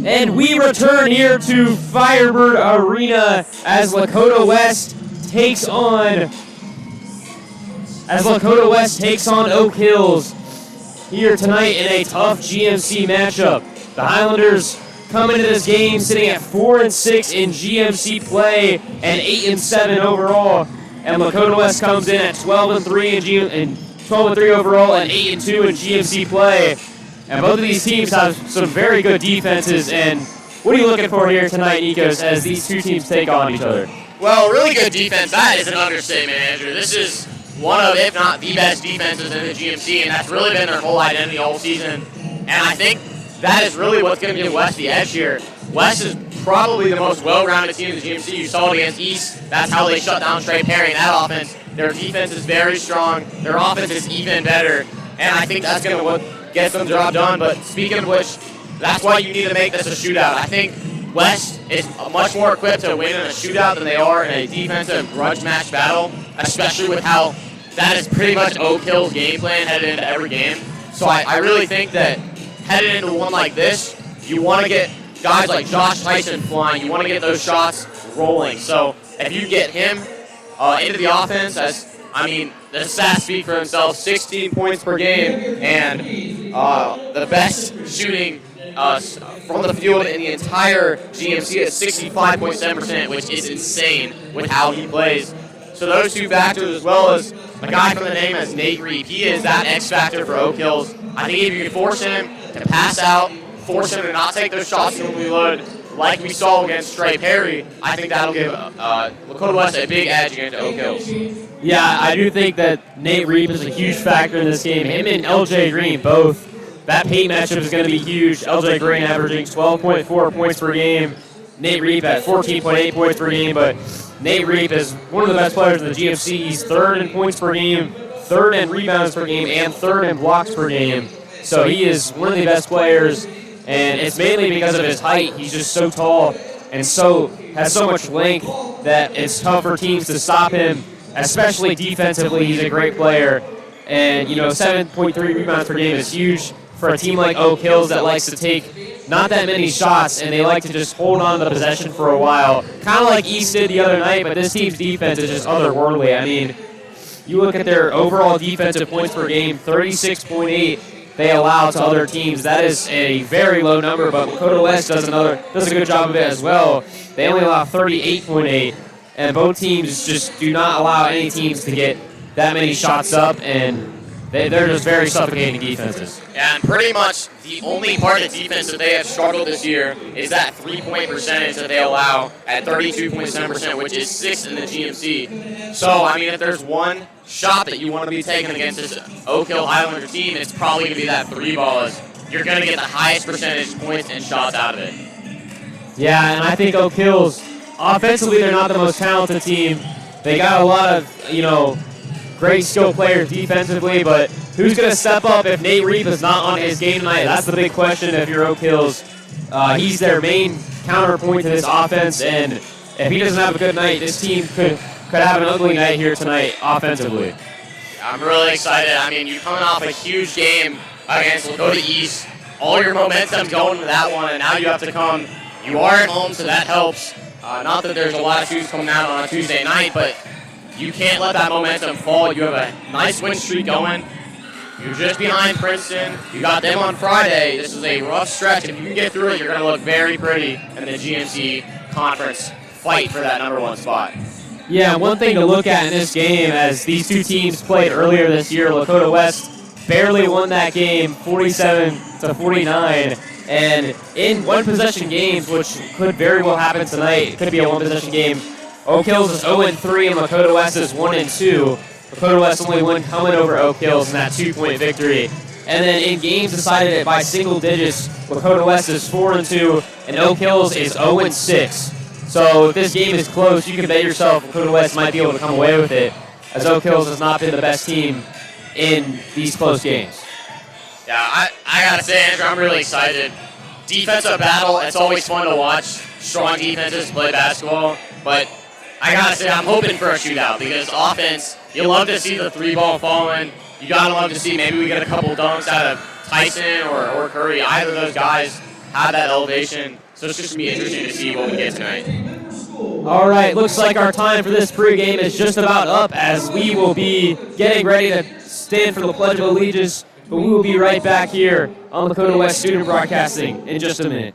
And we return here to Firebird Arena as Lakota West takes on Oak Hills here tonight in a tough GMC matchup. The Highlanders come into this game sitting at 4-6 in GMC play and 8-7 overall, and Lakota West comes in at 12-3 and 12-3 overall and 8-2 in GMC play. And both of these teams have some very good defenses. And what are you looking for here tonight, Nikos, as these two teams take on each other? Well, really good defense. That is an understatement, Andrew. This is one of, if not the best defenses in the GMC, and that's really been their whole identity all season. And I think that is really what's going to give West the edge here. West is probably the most well-rounded team in the GMC. You saw it against East. That's how they shut down Trey Perry in that offense. Their defense is very strong. Their offense is even better. And I think that's going to get some job done. But speaking of which, that's why you need to make this a shootout. I think West is much more equipped to win in a shootout than they are in a defensive grudge match battle, especially with how that is pretty much Oak Hill's game plan headed into every game. So I really think that headed into one like this, you want to get guys like Josh Tyson flying. You want to get those shots rolling. So if you get him into the offense, the stats speak for themselves, 16 points per game, and the best shooting from the field in the entire GMC is 65.7%, which is insane with how he plays. So those two factors, as well as a guy from the name as Nate Reed, he is that X factor for Oak Hills. I think if you can force him to pass out, force him to not take those shots when we load, like we saw against Trey Perry, I think that'll give Lakota West a big edge against Oak Hills. Yeah, I do think that Nate Reed is a huge factor in this game. Him and LJ Green both. That paint matchup is going to be huge. LJ Green averaging 12.4 points per game. Nate Reed at 14.8 points per game, but Nate Reed is one of the best players in the GMC. He's third in points per game, third in rebounds per game, and third in blocks per game. So he is one of the best players, and it's mainly because of his height. He's just so tall and has so much length that it's tough for teams to stop him, especially defensively. He's a great player, and 7.3 rebounds per game is huge for a team like Oak Hills that likes to take not that many shots, and they like to just hold on to the possession for a while. Kind of like East did the other night, but this team's defense is just otherworldly. I mean, you look at their overall defensive points per game, 36.8 they allow to other teams. That is a very low number, but Lakota West does a good job of it as well. They only allow 38.8, and both teams just do not allow any teams to get that many shots up, and they're just very suffocating defenses. And pretty much the only part of defense that they have struggled this year is that three-point percentage that they allow at 32.7%, which is 6th in the GMC. So, if there's one shot that you want to be taking against this Oak Hill Highlander team, it's probably going to be that three ball. You're going to get the highest percentage points and shots out of it. Yeah, and I think Oak Hills, offensively, they're not the most talented team. They got a lot of, great skill players defensively, but who's going to step up if Nate Reed is not on his game tonight? That's the big question if you're Oak Hills. He's their main counterpoint to this offense, and if he doesn't have a good night, this team could have an ugly night here tonight offensively. I'm really excited. You're coming off a huge game against Lakota East. All your momentum's going to that one, and now you have to come. You are at home, so that helps. Not that there's a lot of shoes coming out on a Tuesday night, but you can't let that momentum fall. You have a nice win streak going. You're just behind Princeton. You got them on Friday. This is a rough stretch. If you can get through it, you're going to look very pretty in the GMC conference fight for that #1 spot. Yeah, one thing to look at in this game, as these two teams played earlier this year, Lakota West barely won that game 47-49. And in one-possession games, which could very well happen tonight, it could be a one-possession game, Oak Hills is 0-3 and Lakota West is 1-2. Lakota West only one coming over Oak Hills in that 2-point victory. And then in games decided by single digits, Lakota West is 4-2 and Oak Hills is 0-6. So if this game is close, you can bet yourself Lakota West might be able to come away with it, as Oak Hills has not been the best team in these close games. Yeah, I gotta say, Andrew, I'm really excited. Defensive battle, it's always fun to watch strong defenses play basketball, but I gotta say, I'm hoping for a shootout, because offense, you love to see the three ball falling. You gotta love to see maybe we get a couple dunks out of Tyson or Curry, either of those guys have that elevation. So it's just going to be interesting to see what we get tonight. All right, looks like our time for this pregame is just about up as we will be getting ready to stand for the Pledge of Allegiance, but we will be right back here on Lakota West Student Broadcasting in just a minute.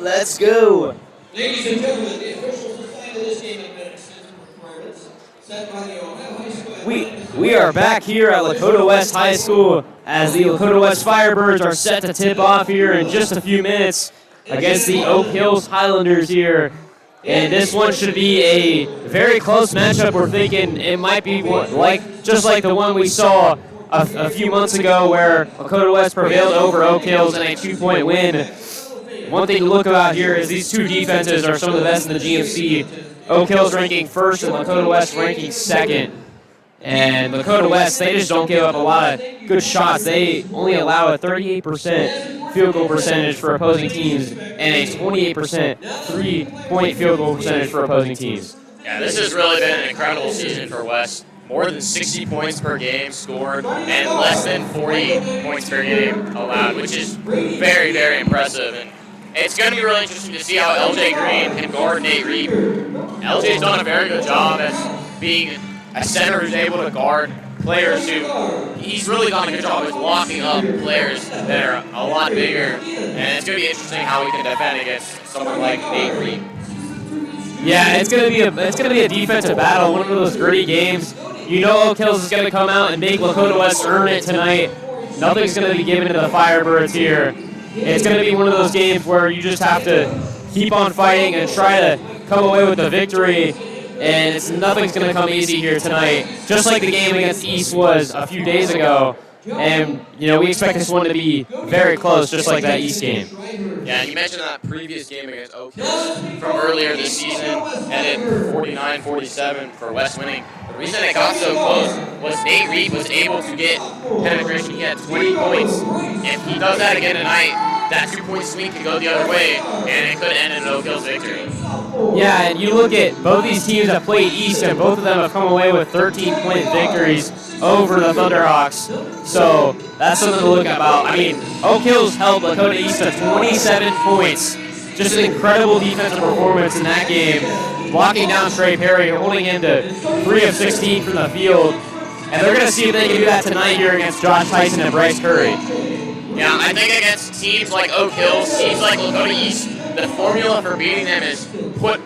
Let's go. Ladies and gentlemen, the officials assigned to this game have been extensive requirements set by the Ohio High School. We are back here at Lakota West High School as the Lakota West Firebirds are set to tip off here in just a few minutes against the Oak Hills Highlanders here And this one should be a very close matchup. We're thinking it might be just like the one we saw a few months ago where Lakota West prevailed over Oak Hills in a 2-point win. One thing to look about here is these two defenses are some of the best in the GMC. Oak Hills ranking first and Lakota West ranking second. And Lakota West, they just don't give up a lot of good shots. They only allow a 38% field goal percentage for opposing teams and a 28% three-point field goal percentage for opposing teams. Yeah, this has really been an incredible season for West. More than 60 points per game scored and less than 40 points per game allowed, which is very, very impressive. And it's going to be really interesting to see how LJ Green can guard Nate Reed. LJ's done a very good job as being a center who's able to guard players he's really done a good job of locking up players that are a lot bigger, and it's going to be interesting how he can defend against someone like Nate Reed. Yeah, it's gonna be a defensive battle, one of those gritty games. You know Oak Hills is gonna come out and make Lakota West earn it tonight. Nothing's gonna be given to the Firebirds here. It's gonna be one of those games where you just have to keep on fighting and try to come away with the victory. And nothing's going to come easy here tonight, just like the game against East was a few days ago. And, we expect this one to be very close, just like that East game. Yeah, and you mentioned that previous game against Oak Hills from earlier this season, ended 49-47 for West winning. The reason it got so close was Nate Reed was able to get penetration. He had 20 points. If he does that again tonight, that 2-point swing could go the other way, and it could end in an Oak Hills victory. Yeah, and you look at both these teams that played East, and both of them have come away with 13-point victories over the Thunderhawks. So that's something to look about. I mean, Oak Hills held Lakota East to 27 points. Just an incredible defensive performance in that game. Blocking down Trey Perry, holding him to 3 of 16 from the field. And they're going to see if they can do that tonight here against Josh Tyson and Bryce Curry. Yeah, I think against teams like Oak Hills, teams like Lakota East, the formula for beating them is put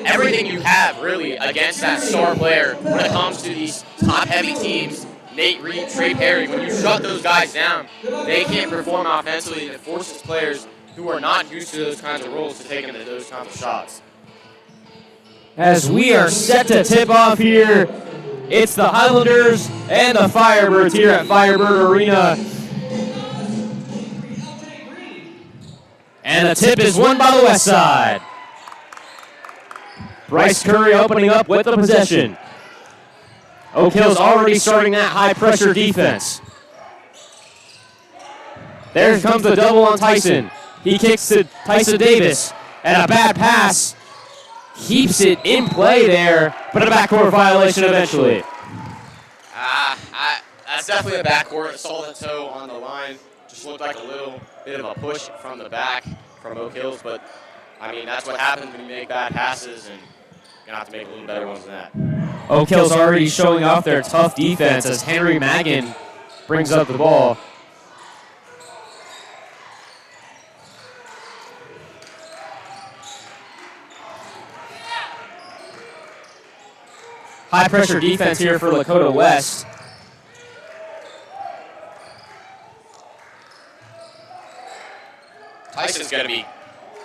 everything you have really against that star player when it comes to these top-heavy teams. Nate Reed, Trey Perry, when you shut those guys down, they can't perform offensively, and it forces players who are not used to those kinds of roles to take into those kinds of shots. As we are set to tip off here, it's the Highlanders and the Firebirds here at Firebird Arena. And the tip is won by the West Side. Bryce Curry opening up with the possession. Oak Hills already starting that high-pressure defense. There comes the double on Tyson. He kicks to Tyson Davis. And a bad pass keeps it in play there, but a backcourt violation eventually. That's definitely a backcourt. Saw the toe on the line. Just looked like a little bit of a push from the back from Oak Hills, but I mean, that's what happens when you make bad passes, and you're going to have to make a little better ones than that. Oak Hills already showing off their tough defense as Henry Maggin brings up the ball. High pressure defense here for Lakota West. Tyson's going to be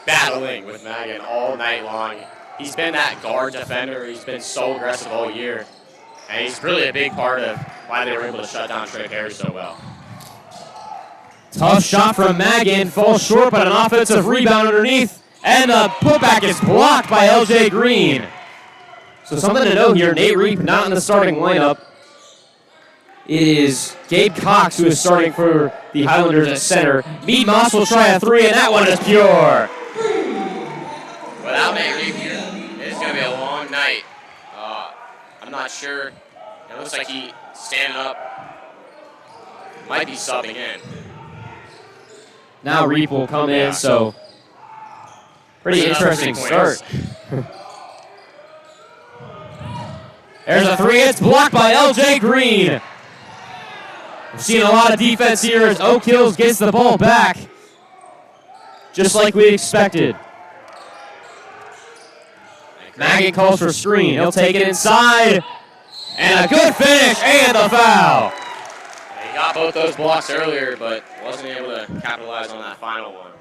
battling with Maggin all night long. He's been that guard defender. He's been so aggressive all year. And he's really a big part of why they were able to shut down Trey Perry so well. Tough shot from Maggin. Falls short, but an offensive rebound underneath. And the putback is blocked by LJ Green. So something to note here, Nate Reed not in the starting lineup. It is Gabe Cox who is starting for the Highlanders at center. Mead Moss will try a three, and that one is pure. Without Nate Reed here, it's going to be a long night. I'm not sure. It looks like he's standing up. Might be subbing in. Now Reed will come in, so pretty interesting start. There's a three. It's blocked by LJ Green. We're seeing a lot of defense here as Oak Hills gets the ball back, just like we expected. Maggin calls for screen. He'll take it inside. And a good finish and the foul. He got both those blocks earlier, but wasn't able to capitalize on that final one.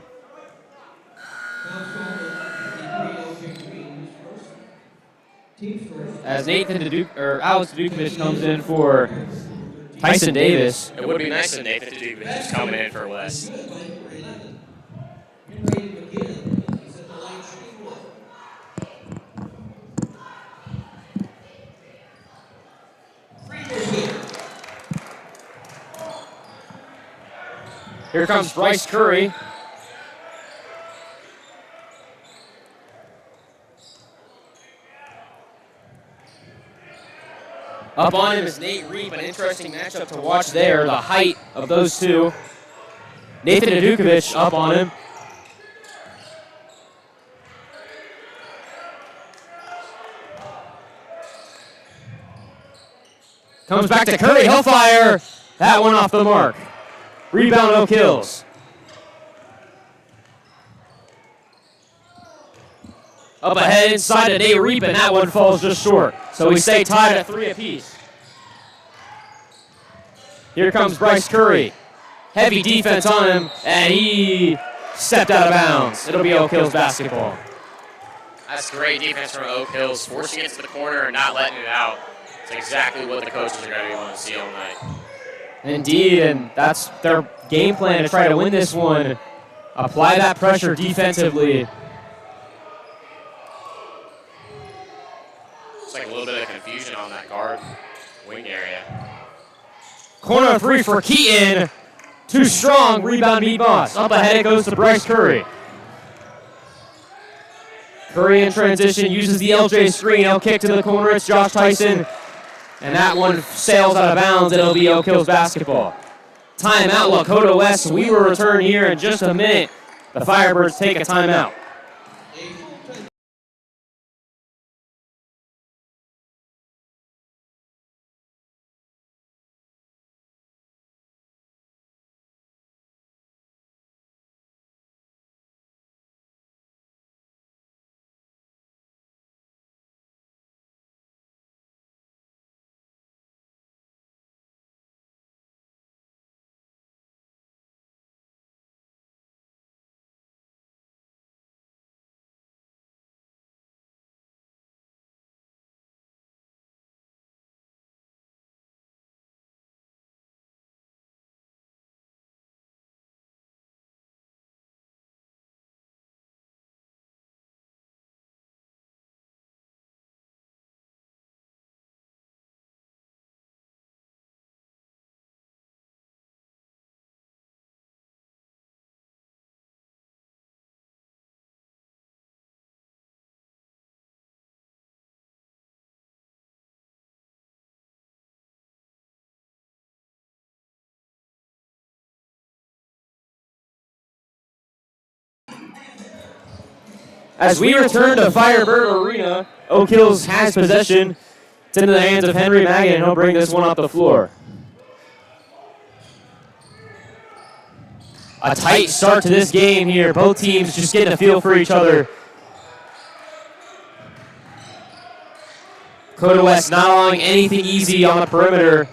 as Alex Dukovic comes in for Tyson Davis. It would be nice if Nathan Dukovic was coming in for Wes. Here comes Bryce Curry. Up on him is Nate Reap, an interesting matchup to watch there, the height of those two. Nathan Dukovic up on him. Comes back to Curry, he'll fire. That one off the mark. Rebound, Oak Hills. Up ahead inside to Nate Reap, and that one falls just short. So we stay tied at 3 apiece. Here comes Bryce Curry. Heavy defense on him, and he stepped out of bounds. It'll be Oak Hills basketball. That's great defense from Oak Hills, forcing it to the corner and not letting it out. It's exactly what the coaches are going to want to see all night. Indeed, and that's their game plan to try to win this one. Apply that pressure defensively. Looks like a little bit of confusion on that guard wing area. Corner 3 for Keaton. Too strong, rebound Meatboss. Up ahead it goes to Bryce Curry. Curry in transition, uses the LJ screen. He'll kick to the corner, it's Josh Tyson. And that one sails out of bounds, and it'll be Oak Hills basketball. Timeout, Lakota West. We will return here in just a minute. The Firebirds take a timeout. As we return to Firebird Arena, Oak Hills has possession. It's into the hands of Henry Maggon, and he'll bring this one off the floor. A tight start to this game here. Both teams just getting a feel for each other. Lakota West not allowing anything easy on the perimeter.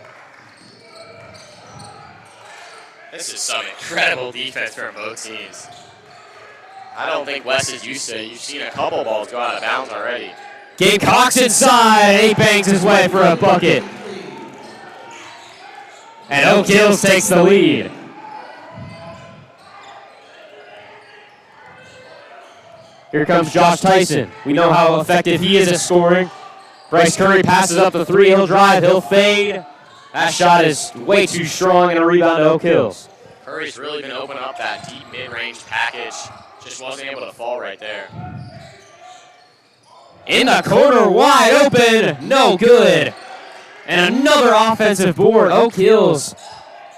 This is some incredible defense from both teams. I don't think West is used to it. You've seen a couple balls go out of bounds already. Gamecocks inside. He bangs his way for a bucket. And Oak Hills takes the lead. Here comes Josh Tyson. We know how effective he is at scoring. Bryce Curry passes up the 3. He'll drive. He'll fade. That shot is way too strong, and a rebound to Oak Hills. Curry's really been opening up that deep mid-range package. Just wasn't able to fall right there. In the corner, wide open, no good. And another offensive board. Oak Hills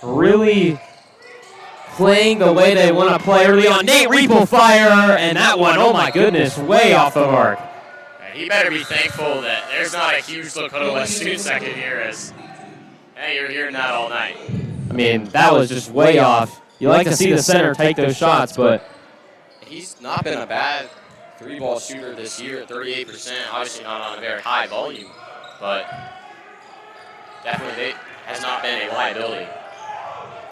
really playing the way they want to play early on. Nate Reap will fire, and that one, oh my goodness, way off the mark. And he better be thankful that there's not a huge Lakota West student second here, as hey, you're hearing that all night. I mean, that was just way off. You like to see the center take those shots, but he's not been a bad 3-ball shooter this year at 38%. Obviously not on a very high volume, but definitely has not been a liability.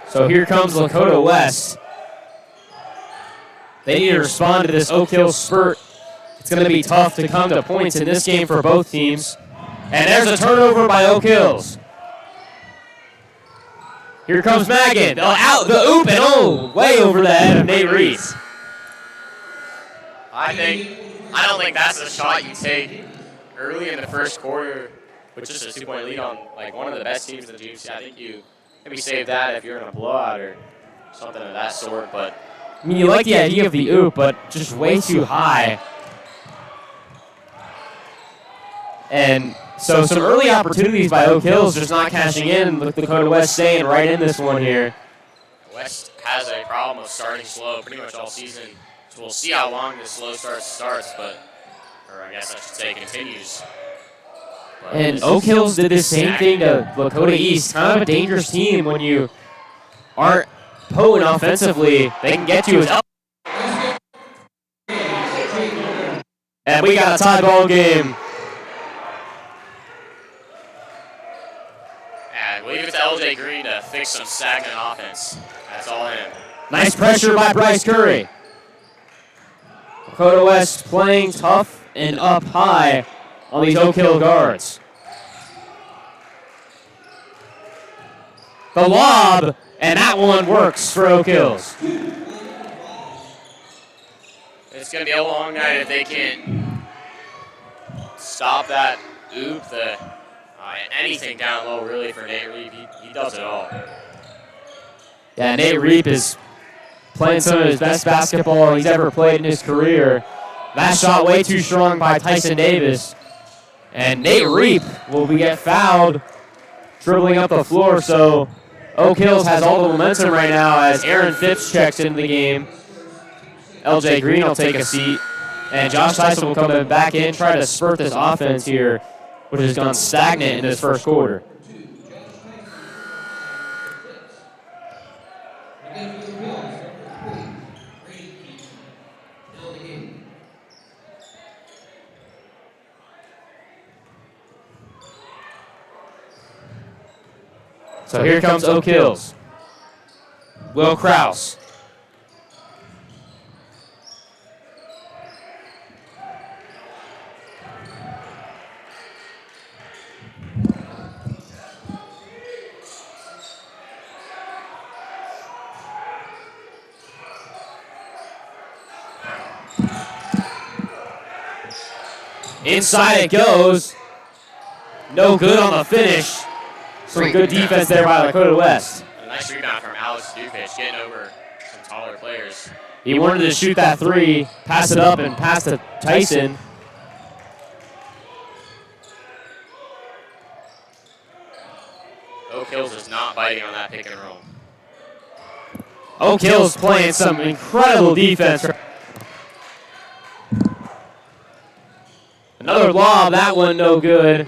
So here comes Lakota West. They need to respond to this Oak Hills spurt it's going to be tough to come to points in this game for both teams. And there's a turnover by Oak Hills. Here comes Magan. Out the oop and way over the head of Nate Reese. I don't think that's a shot you take early in the first quarter with just a 2-point lead on like one of the best teams in the GMC. I think you maybe save that if you're in a blowout or something of that sort. But I mean, you like the idea of the oop, but just way too high. And so some early opportunities by Oak Hills just not cashing in, with Lakota West staying right in this one here. West has a problem of starting slow pretty much all season. So we'll see how long this slow start starts, or I guess I should say continues. But And Oak Hills did the same thing to Lakota East. Kind of a dangerous team when you aren't potent offensively. They can get you as and we got a tie ball game. And we'll leave it to LJ Green to fix some stagnant offense. That's all him. Nice pressure by Bryce Curry. Lakota West playing tough and up high on these Oak Hill guards. The lob, and that one works for Oak Hills. It's going to be a long night if they can't stop that oop, anything down low really for Nate Reep. He does it all. Yeah, Nate Reep is playing some of his best basketball he's ever played in his career. That shot way too strong by Tyson Davis. And Nate Reep will get fouled, dribbling up the floor. So Oak Hills has all the momentum right now as Aaron Phipps checks into the game. LJ Green will take a seat. And Josh Tyson will come back in, try to spurt this offense here, which has gone stagnant in this first quarter. So here comes Oak Hills. Will Kraus. Inside it goes. No good on the finish. Some good defense there by Lakota West. A nice rebound from Alex Dupich, getting over some taller players. He wanted to shoot that three, pass it up, and pass to Tyson. Oak Hills is not biting on that pick and roll. Oak Hills playing some incredible defense. Another lob, that one no good.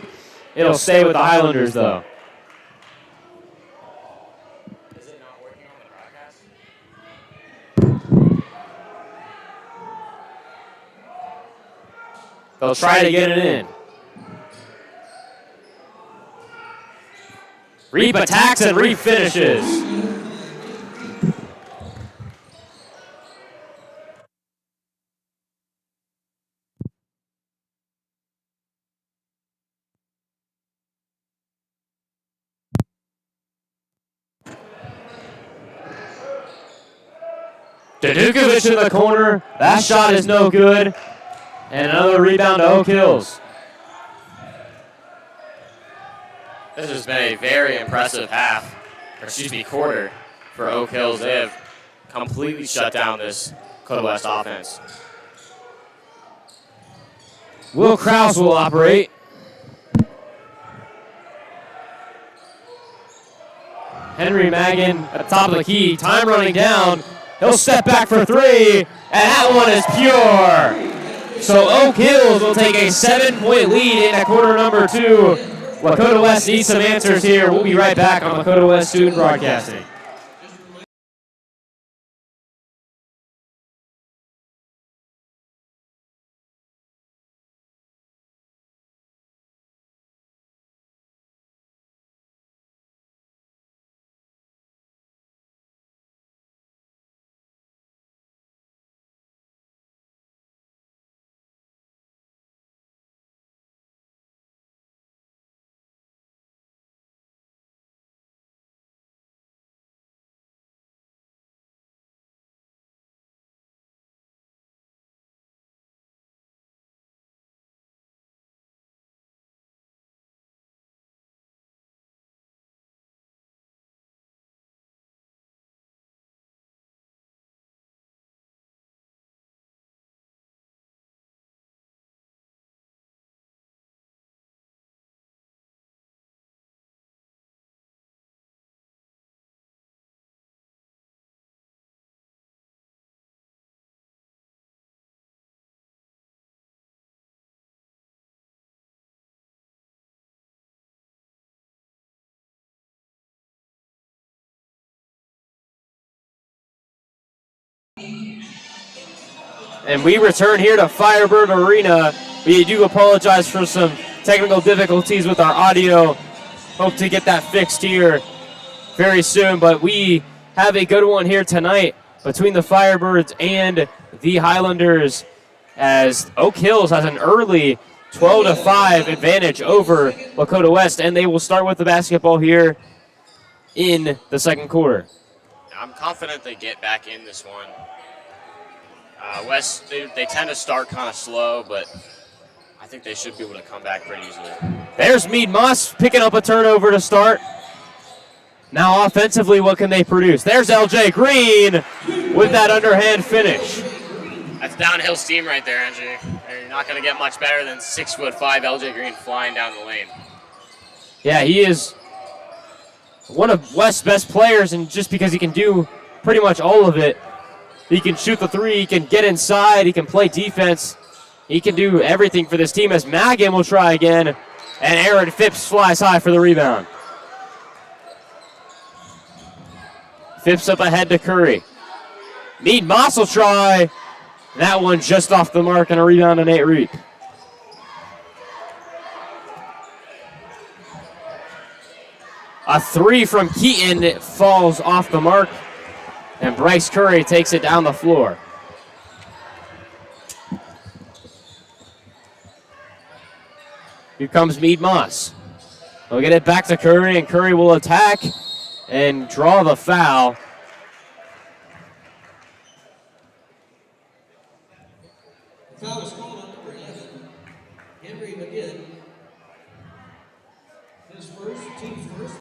It'll stay with the Highlanders, though. Is it not working on the broadcast? They'll try to get it in. Reap attacks and Reap finishes. Dadukovic in the corner. That shot is no good. And another rebound to Oak Hills. This has been a very impressive quarter for Oak Hills. They have completely shut down this Lakota West offense. Will Kraus will operate. Henry Magan at the top of the key. Time running down. He'll step back for three. And that one is pure. So Oak Hills will take a 7-point lead in quarter number 2. Lakota West needs some answers here. We'll be right back on Lakota West Student Broadcasting. And we return here to Firebird Arena. We do apologize for some technical difficulties with our audio. Hope to get that fixed here very soon, but we have a good one here tonight between the Firebirds and the Highlanders, as Oak Hills has an early 12-5 advantage over Lakota West, and they will start with the basketball here in the second quarter. I'm confident they get back in this one. West, they tend to start kind of slow, but I think they should be able to come back pretty easily. There's Mead Moss picking up a turnover to start. Now offensively, what can they produce? There's LJ Green with that underhand finish. That's downhill steam right there, Angie. You're not going to get much better than 6'5" LJ Green flying down the lane. Yeah, he is one of West's best players, and just because he can do pretty much all of it, he can shoot the three, he can get inside, he can play defense. He can do everything for this team, as Magan will try again, and Aaron Phipps flies high for the rebound. Phipps up ahead to Curry. Mead Moss will try. That one just off the mark, and a rebound to Nate Reed. A three from Keaton falls off the mark, and Bryce Curry takes it down the floor. Here comes Mead Moss. We'll get it back to Curry, and Curry will attack and draw the foul. Foul is called on number 11, Henry McGinn. His first, team's first.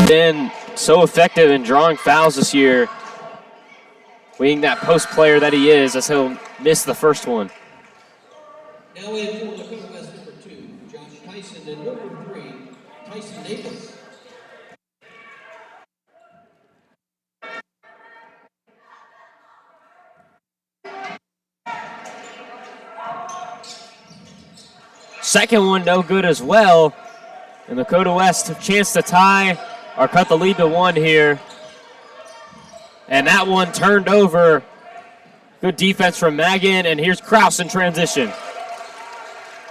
been so effective in drawing fouls this year, being that post player that he is, as he'll miss the first one. Now in for Lakota West number 2, Josh Tyson, and number 3, Tyson Davis. Second one, no good as well. And Lakota West, a chance to tie or cut the lead to 1 here. And that one turned over. Good defense from Magan, and here's Kraus in transition.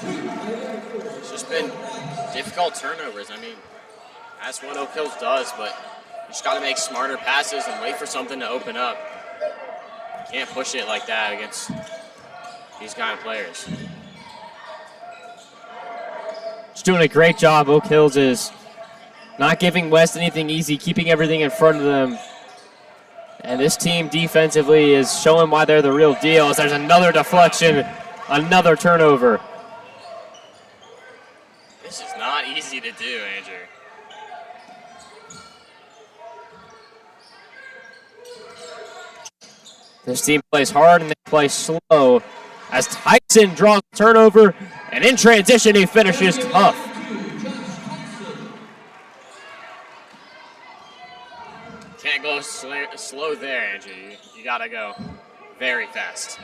It's just been difficult turnovers. I mean, that's what Oak Hills does, but you just got to make smarter passes and wait for something to open up. You can't push it like that against these kind of players. Just doing a great job. Oak Hills is not giving West anything easy, keeping everything in front of them. And this team defensively is showing why they're the real deal, as there's another deflection, another turnover. This is not easy to do, Andrew. This team plays hard and they play slow, as Tyson draws a turnover, and in transition he finishes tough. Can't go slow there, Andrew. You gotta go very fast.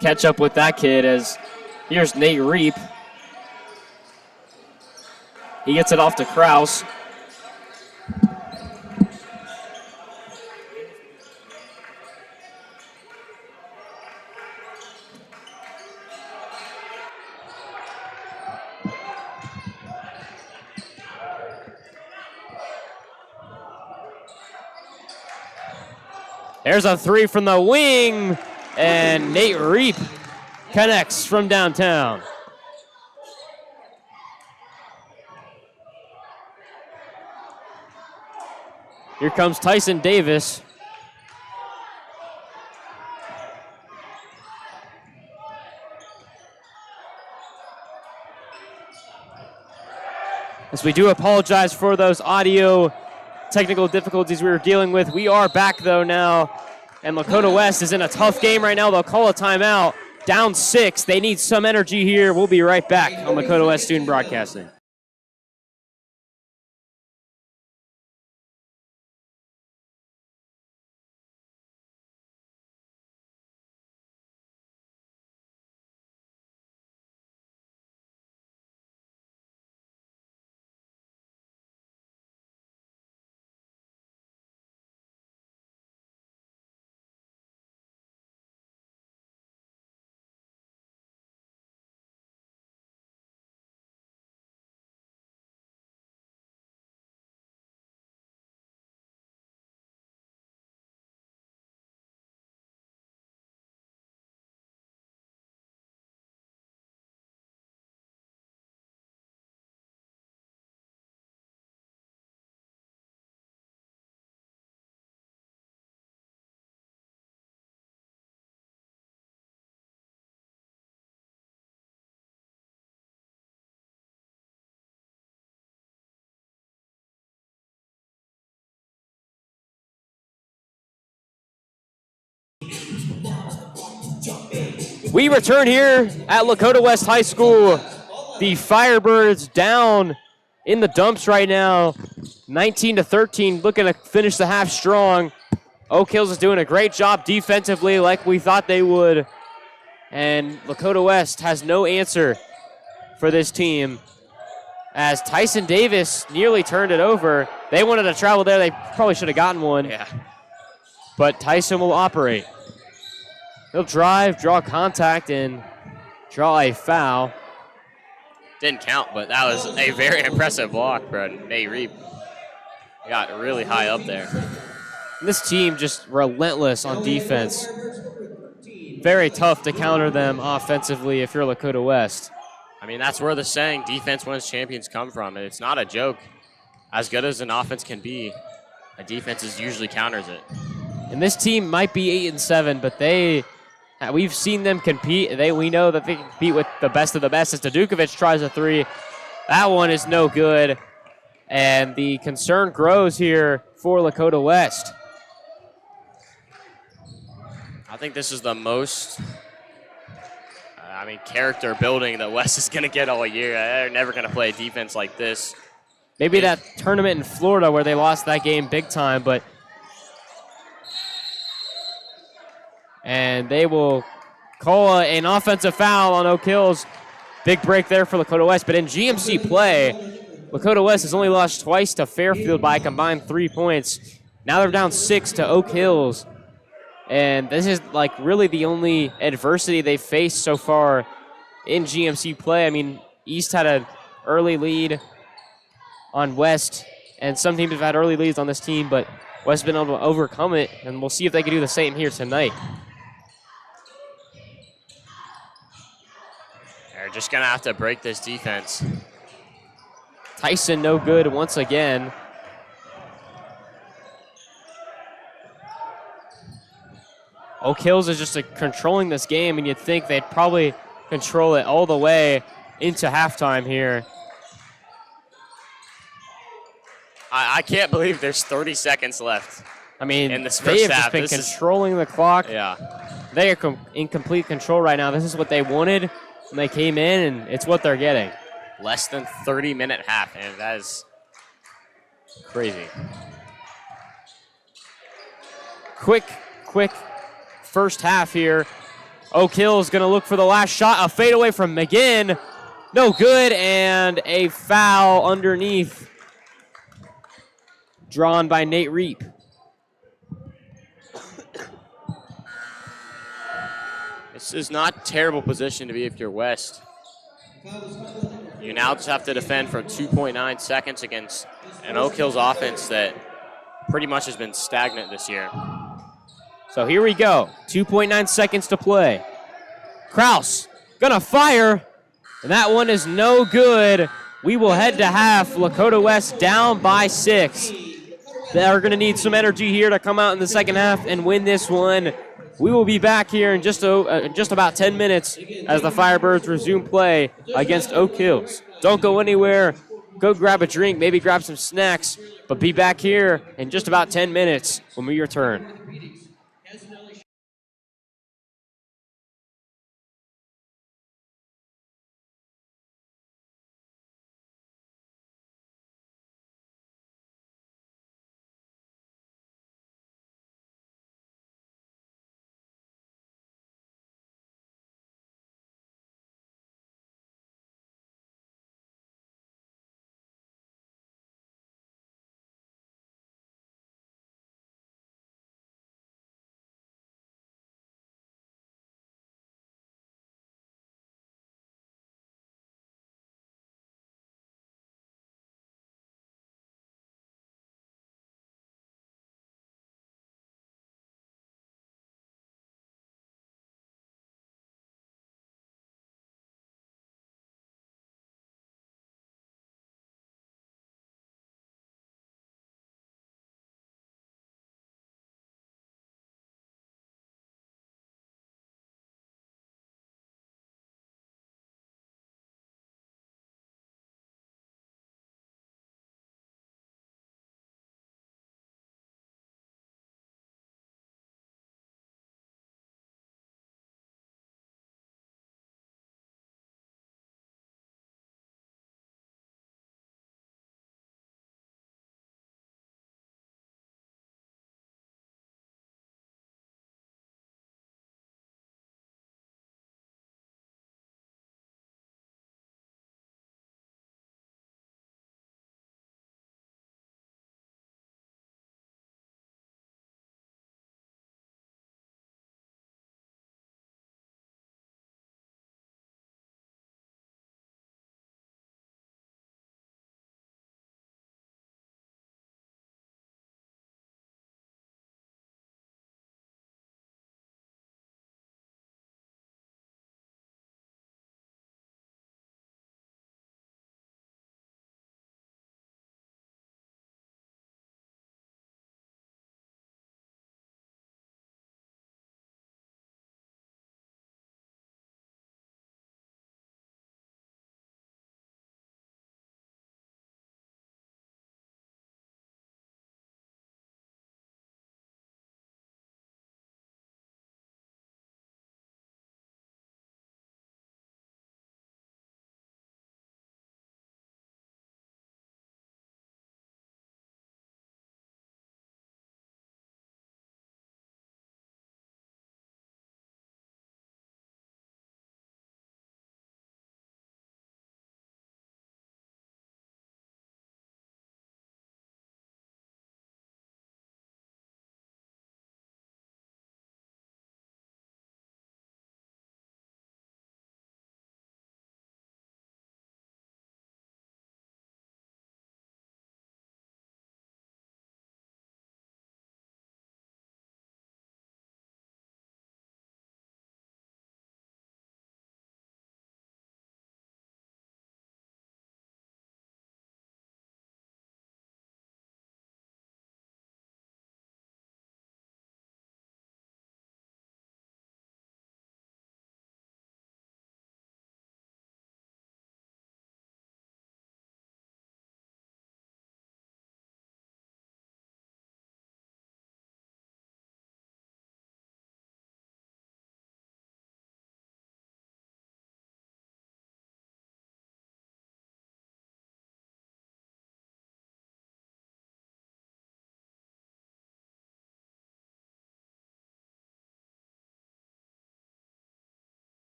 Catch up with that kid, as here's Nate Reap. He gets it off to Kraus. There's a 3 from the wing, and Nate Reap connects from downtown. Here comes Tyson Davis. As we do apologize for those audio technical difficulties we were dealing with. We are back though now, and Lakota West is in a tough game right now. They'll call a timeout. Down 6. They need some energy here. We'll be right back on Lakota West Student Broadcasting. We return here at Lakota West High School. The Firebirds down in the dumps right now, 19-13, looking to finish the half strong. Oak Hills is doing a great job defensively like we thought they would. And Lakota West has no answer for this team, as Tyson Davis nearly turned it over. They wanted to travel there. They probably should have gotten one. Yeah. But Tyson will operate. He'll drive, draw contact, and draw a foul. Didn't count, but that was a very impressive block, bro. Nate Reap got really high up there. This team just relentless on defense. Very tough to counter them offensively if you're Lakota West. I mean, that's where the saying, defense wins champions, come from. And it's not a joke. As good as an offense can be, a defense usually counters it. And this team might be 8-7, but we've seen them compete. We know that they can compete with the best of the best. As Tadukovic tries a 3. That one is no good. And the concern grows here for Lakota West. I think this is the most, character building that West is going to get all year. They're never going to play a defense like this. Maybe that tournament in Florida where they lost that game big time, but and they will call an offensive foul on Oak Hills. Big break there for Lakota West, but in GMC play, Lakota West has only lost twice to Fairfield by a combined 3 points. Now they're down 6 to Oak Hills, and this is like really the only adversity they've faced so far in GMC play. I mean, East had an early lead on West, and some teams have had early leads on this team, but West has been able to overcome it, and we'll see if they can do the same here tonight. They're just going to have to break this defense. Tyson no good once again. Oak Hills is just controlling this game, and you'd think they'd probably control it all the way into halftime here. I can't believe there's 30 seconds left. I mean, in this they first have half. just been controlling the clock. Yeah. They are in complete control right now. This is what they wanted when they came in, and it's what they're getting. Less than 30-minute half, and that is crazy. Quick first half here. Oak Hills going to look for the last shot. A fadeaway from McGinn. No good, and a foul underneath. Drawn by Nate Reap. This is not a terrible position to be if you're West. You now just have to defend for 2.9 seconds against an Oak Hills offense that pretty much has been stagnant this year. So here we go. 2.9 seconds to play. Kraus gonna fire, and that one is no good. We will head to half. Lakota West down by 6. They are gonna need some energy here to come out in the second half and win this one. We will be back here in just about 10 minutes as the Firebirds resume play against Oak Hills. Don't go anywhere. Go grab a drink, maybe grab some snacks, but be back here in just about 10 minutes when we return.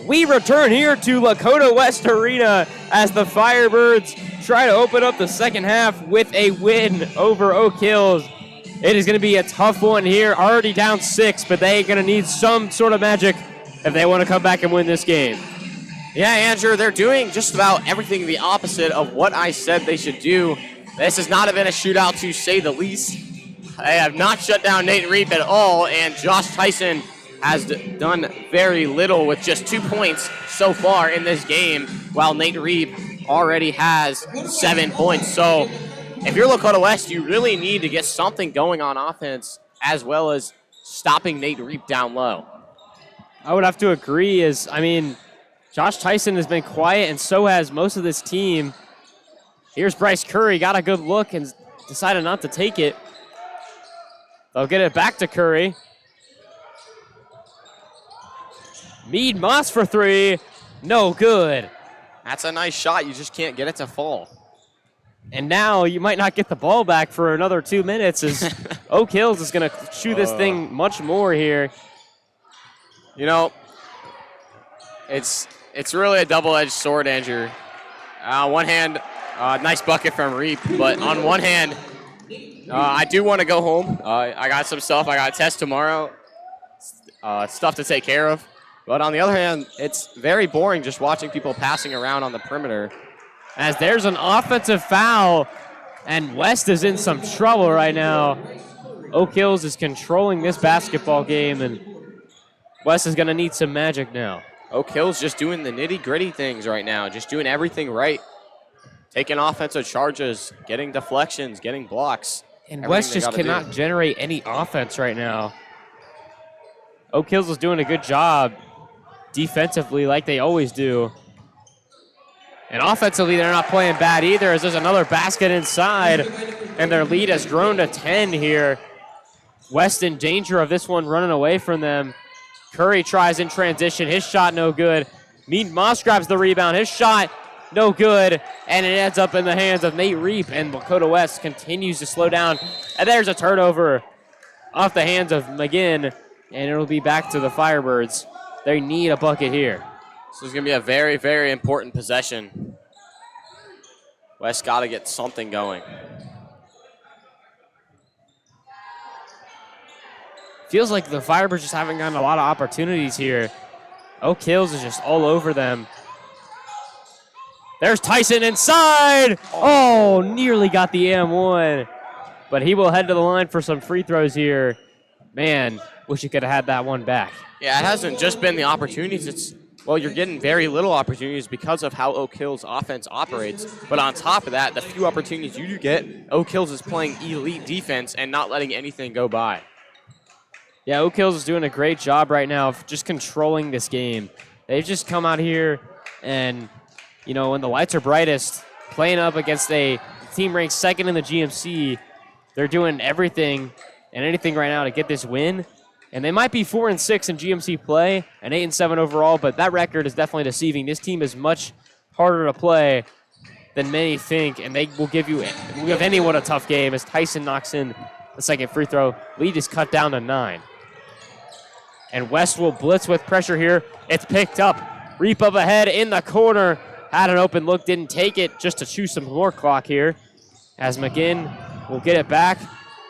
We return here to Lakota West Arena as the Firebirds try to open up the second half with a win over Oak Hills. It is going to be a tough one here, already down 6, but they're going to need some sort of magic if they want to come back and win this game. Yeah, Andrew, they're doing just about everything the opposite of what I said they should do. This has not been a shootout, to say the least. They have not shut down Nate Reap at all, and Josh Tyson has done very little with just 2 points so far in this game, while Nate Reap already has 7 points. So if you're Lakota West, you really need to get something going on offense as well as stopping Nate Reap down low. I would have to agree. Josh Tyson has been quiet, and so has most of this team. Here's Bryce Curry, got a good look and decided not to take it. They'll get it back to Curry. Mead Moss for 3, no good. That's a nice shot, you just can't get it to fall. And now you might not get the ball back for another 2 minutes as Oak Hills is going to shoot this thing much more here. You know, it's really a double-edged sword, Andrew. One hand, nice bucket from Reap, but on one hand, I do want to go home. I got some stuff. I got a test tomorrow, stuff to take care of. But on the other hand, it's very boring just watching people passing around on the perimeter. As there's an offensive foul, and West is in some trouble right now. Oak Hills is controlling this basketball game, and West is going to need some magic now. Oak Hills just doing the nitty-gritty things right now, just doing everything right. Taking offensive charges, getting deflections, getting blocks. And West just cannot generate any offense right now. Oak Hills is doing a good job defensively like they always do. And offensively, they're not playing bad either as there's another basket inside, and their lead has grown to 10 here. West in danger of this one running away from them. Curry tries in transition. His shot no good. Mead Moss grabs the rebound. His shot no good, and it ends up in the hands of Nate Reap, and Lakota West continues to slow down. And there's a turnover off the hands of McGinn, and it'll be back to the Firebirds. They need a bucket here. This is going to be a very, very important possession. West got to get something going. Feels like the Firebirds just haven't gotten a lot of opportunities here. Oak Hills is just all over them. There's Tyson inside. Oh, nearly got the M1. But he will head to the line for some free throws here. Man, wish he could have had that one back. Yeah, it hasn't just been the opportunities. You're getting very little opportunities because of how Oak Hills offense operates. But on top of that, the few opportunities you do get, Oak Hills is playing elite defense and not letting anything go by. Yeah, Oak Hills is doing a great job right now of just controlling this game. They've just come out here and, when the lights are brightest, playing up against a team ranked second in the GMC, they're doing everything and anything right now to get this win. And they might be 4-6 in GMC play and 8-7 overall, but that record is definitely deceiving. This team is much harder to play than many think, and they will give anyone a tough game as Tyson knocks in the second free throw. Lead is cut down to 9. And West will blitz with pressure here. It's picked up. Reap up ahead in the corner. Had an open look, didn't take it, just to chew some more clock here. As McGinn will get it back.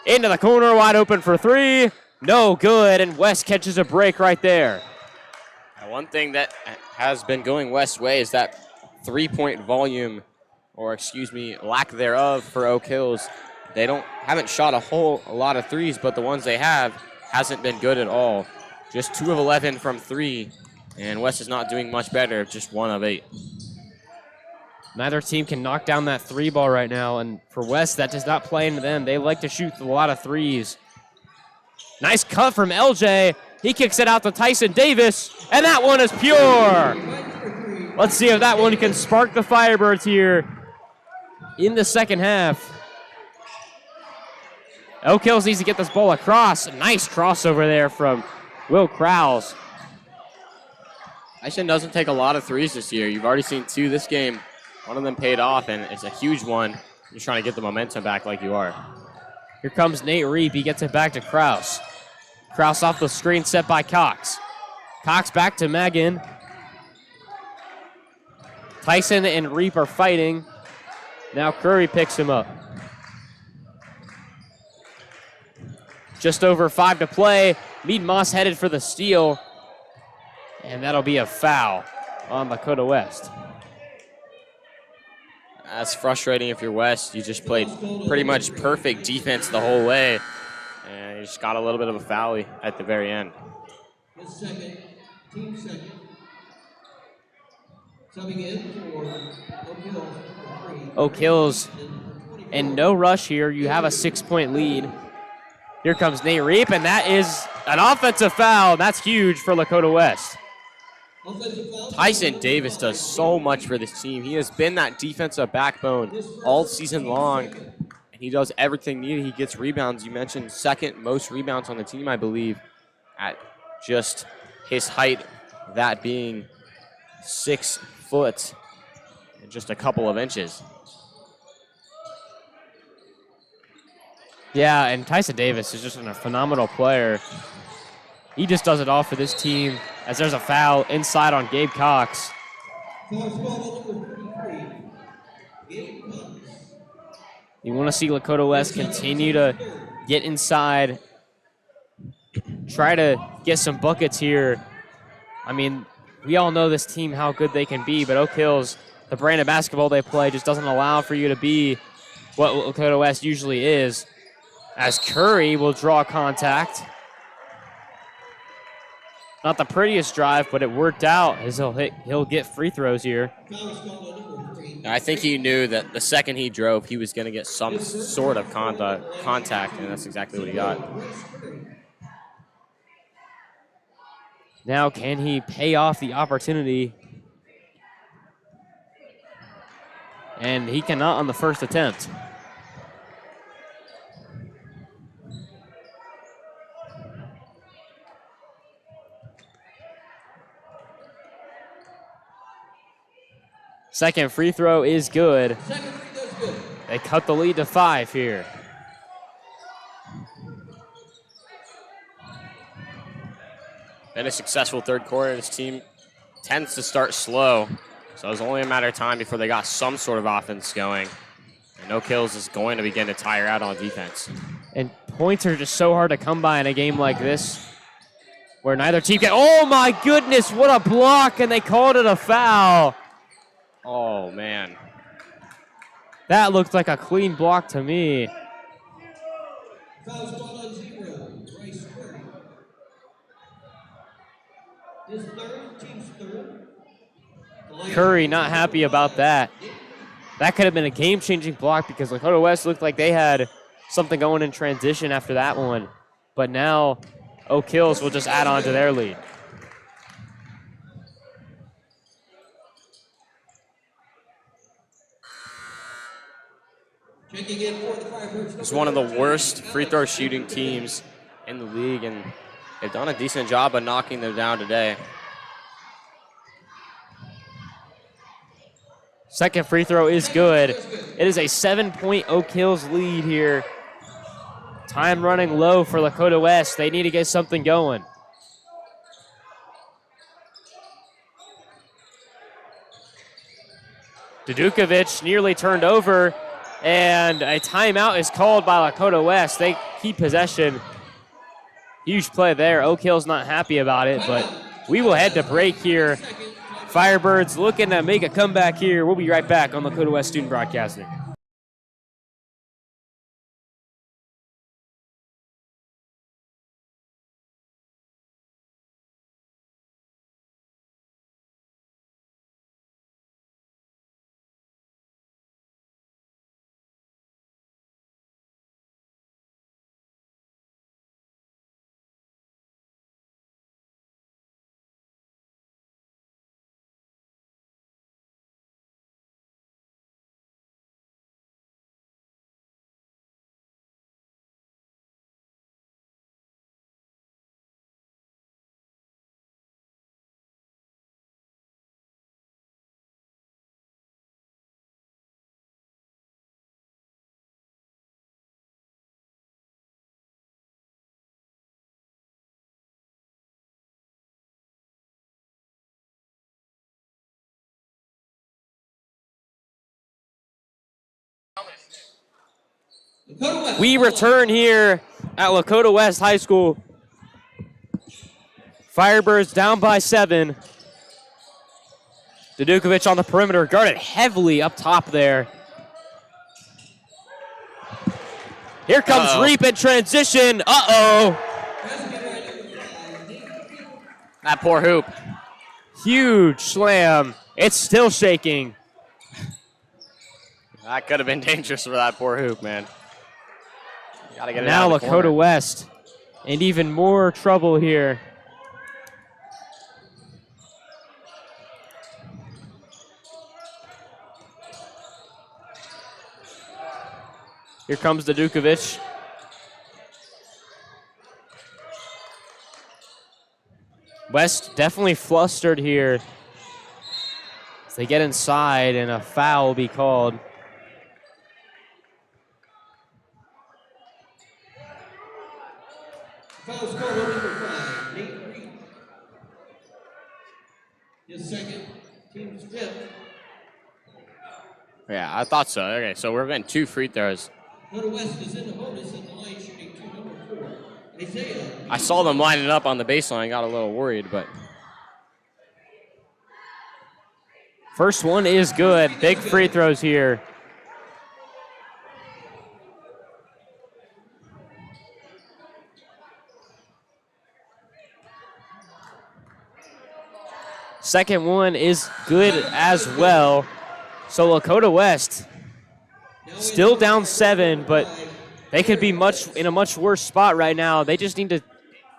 Into the corner, wide open for 3. No good, and West catches a break right there. One thing that has been going West's way is that three-point volume, or lack thereof for Oak Hills. They haven't shot a lot of threes, but the ones they have hasn't been good at all. Just 2 of 11 from 3, and West is not doing much better, just 1 of 8. Neither team can knock down that 3 ball right now, and for West, that does not play into them. They like to shoot a lot of threes. Nice cut from LJ. He kicks it out to Tyson Davis, and that one is pure. Let's see if that one can spark the Firebirds here in the second half. Oak Hills needs to get this ball across. Nice crossover there from Will Krause. Tyson doesn't take a lot of threes this year. You've already seen 2 this game. One of them paid off, and it's a huge one. You're trying to get the momentum back like you are. Here comes Nate Reap. He gets it back to Krause. Krause off the screen set by Cox. Cox back to Megan. Tyson and Reap are fighting. Now Curry picks him up. Just over 5 to play. Mead Moss headed for the steal. And that'll be a foul on Lakota West. That's frustrating if you're West. You just played pretty much perfect defense the whole way. And you just got a little bit of a foul at the very end. His second, team second. Subbing in for Oak Hills, number 3. Oak Hills in no rush here. You have a 6-point lead. Here comes Nate Reap, and that is an offensive foul. That's huge for Lakota West. Tyson Davis does so much for this team. He has been that defensive backbone all season long, and he does everything needed. He gets rebounds. You mentioned second most rebounds on the team, I believe, at just his height, that being 6 foot and just a couple of inches. Yeah, and Tyson Davis is just a phenomenal player. He just does it all for this team as there's a foul inside on Gabe Cox. Foul squad number 33. Gabe Cox. You want to see Lakota West continue to get inside, try to get some buckets here. I mean, we all know this team, how good they can be, but Oak Hills, the brand of basketball they play, just doesn't allow for you to be what Lakota West usually is. As Curry will draw contact. Not the prettiest drive, but it worked out as he'll get free throws here. I think he knew that the second he drove, he was going to get some sort of contact, and that's exactly what he got. Now, can he pay off the opportunity? And he cannot on the first attempt. Second free throw is good. They cut the lead to 5 here. Been a successful third quarter. This team tends to start slow, so it was only a matter of time before they got some sort of offense going. And Oak Hills is going to begin to tire out on defense. And points are just so hard to come by in a game like this, where neither team can. Oh my goodness, what a block, and they called it a foul. Oh, man. That looked like a clean block to me. Foul squad on 0. Bryce Curry. His third, team's third. Curry not happy about that. That could have been a game-changing block because Lakota West looked like they had something going in transition after that one. But now Oak Hills will just add on to their lead. Checking in for the Firebirds. It's one of the worst free throw shooting teams in the league, and they've done a decent job of knocking them down today. Second free throw is good. It is a 7-point Oak Hills lead here. Time running low for Lakota West. They need to get something going. Dudukovic nearly turned over, and a timeout is called by Lakota West. They keep possession. Huge play there. Oak Hill's not happy about it, but we will head to break here. Firebirds looking to make a comeback here. We'll be right back on Lakota West Student Broadcasting. Lakota West. We return here at Lakota West High School. Firebirds down by 7. Dudukovic on the perimeter, guarded heavily up top there. Here comes Reap in transition. Uh-oh. That poor hoop. Huge slam. It's still shaking. That could have been dangerous for that poor hoop, man. Gotta get it Now out of the corner. Lakota West in even more trouble here. Here comes Dudukovic. West definitely flustered here. As they get inside and a foul will be called. Foul score number 5, Nate Reed. His second, team's 5th. Yeah, I thought so. Okay, so we're getting 2 free throws. Lakota West is in the bonus at the line shooting 2, number 4. Isaiah. I saw them lining up on the baseline. Got a little worried, but First one is good. Big free throws here. Second one is good as well. So Lakota West still down 7, but they could be in a much worse spot right now. They just need to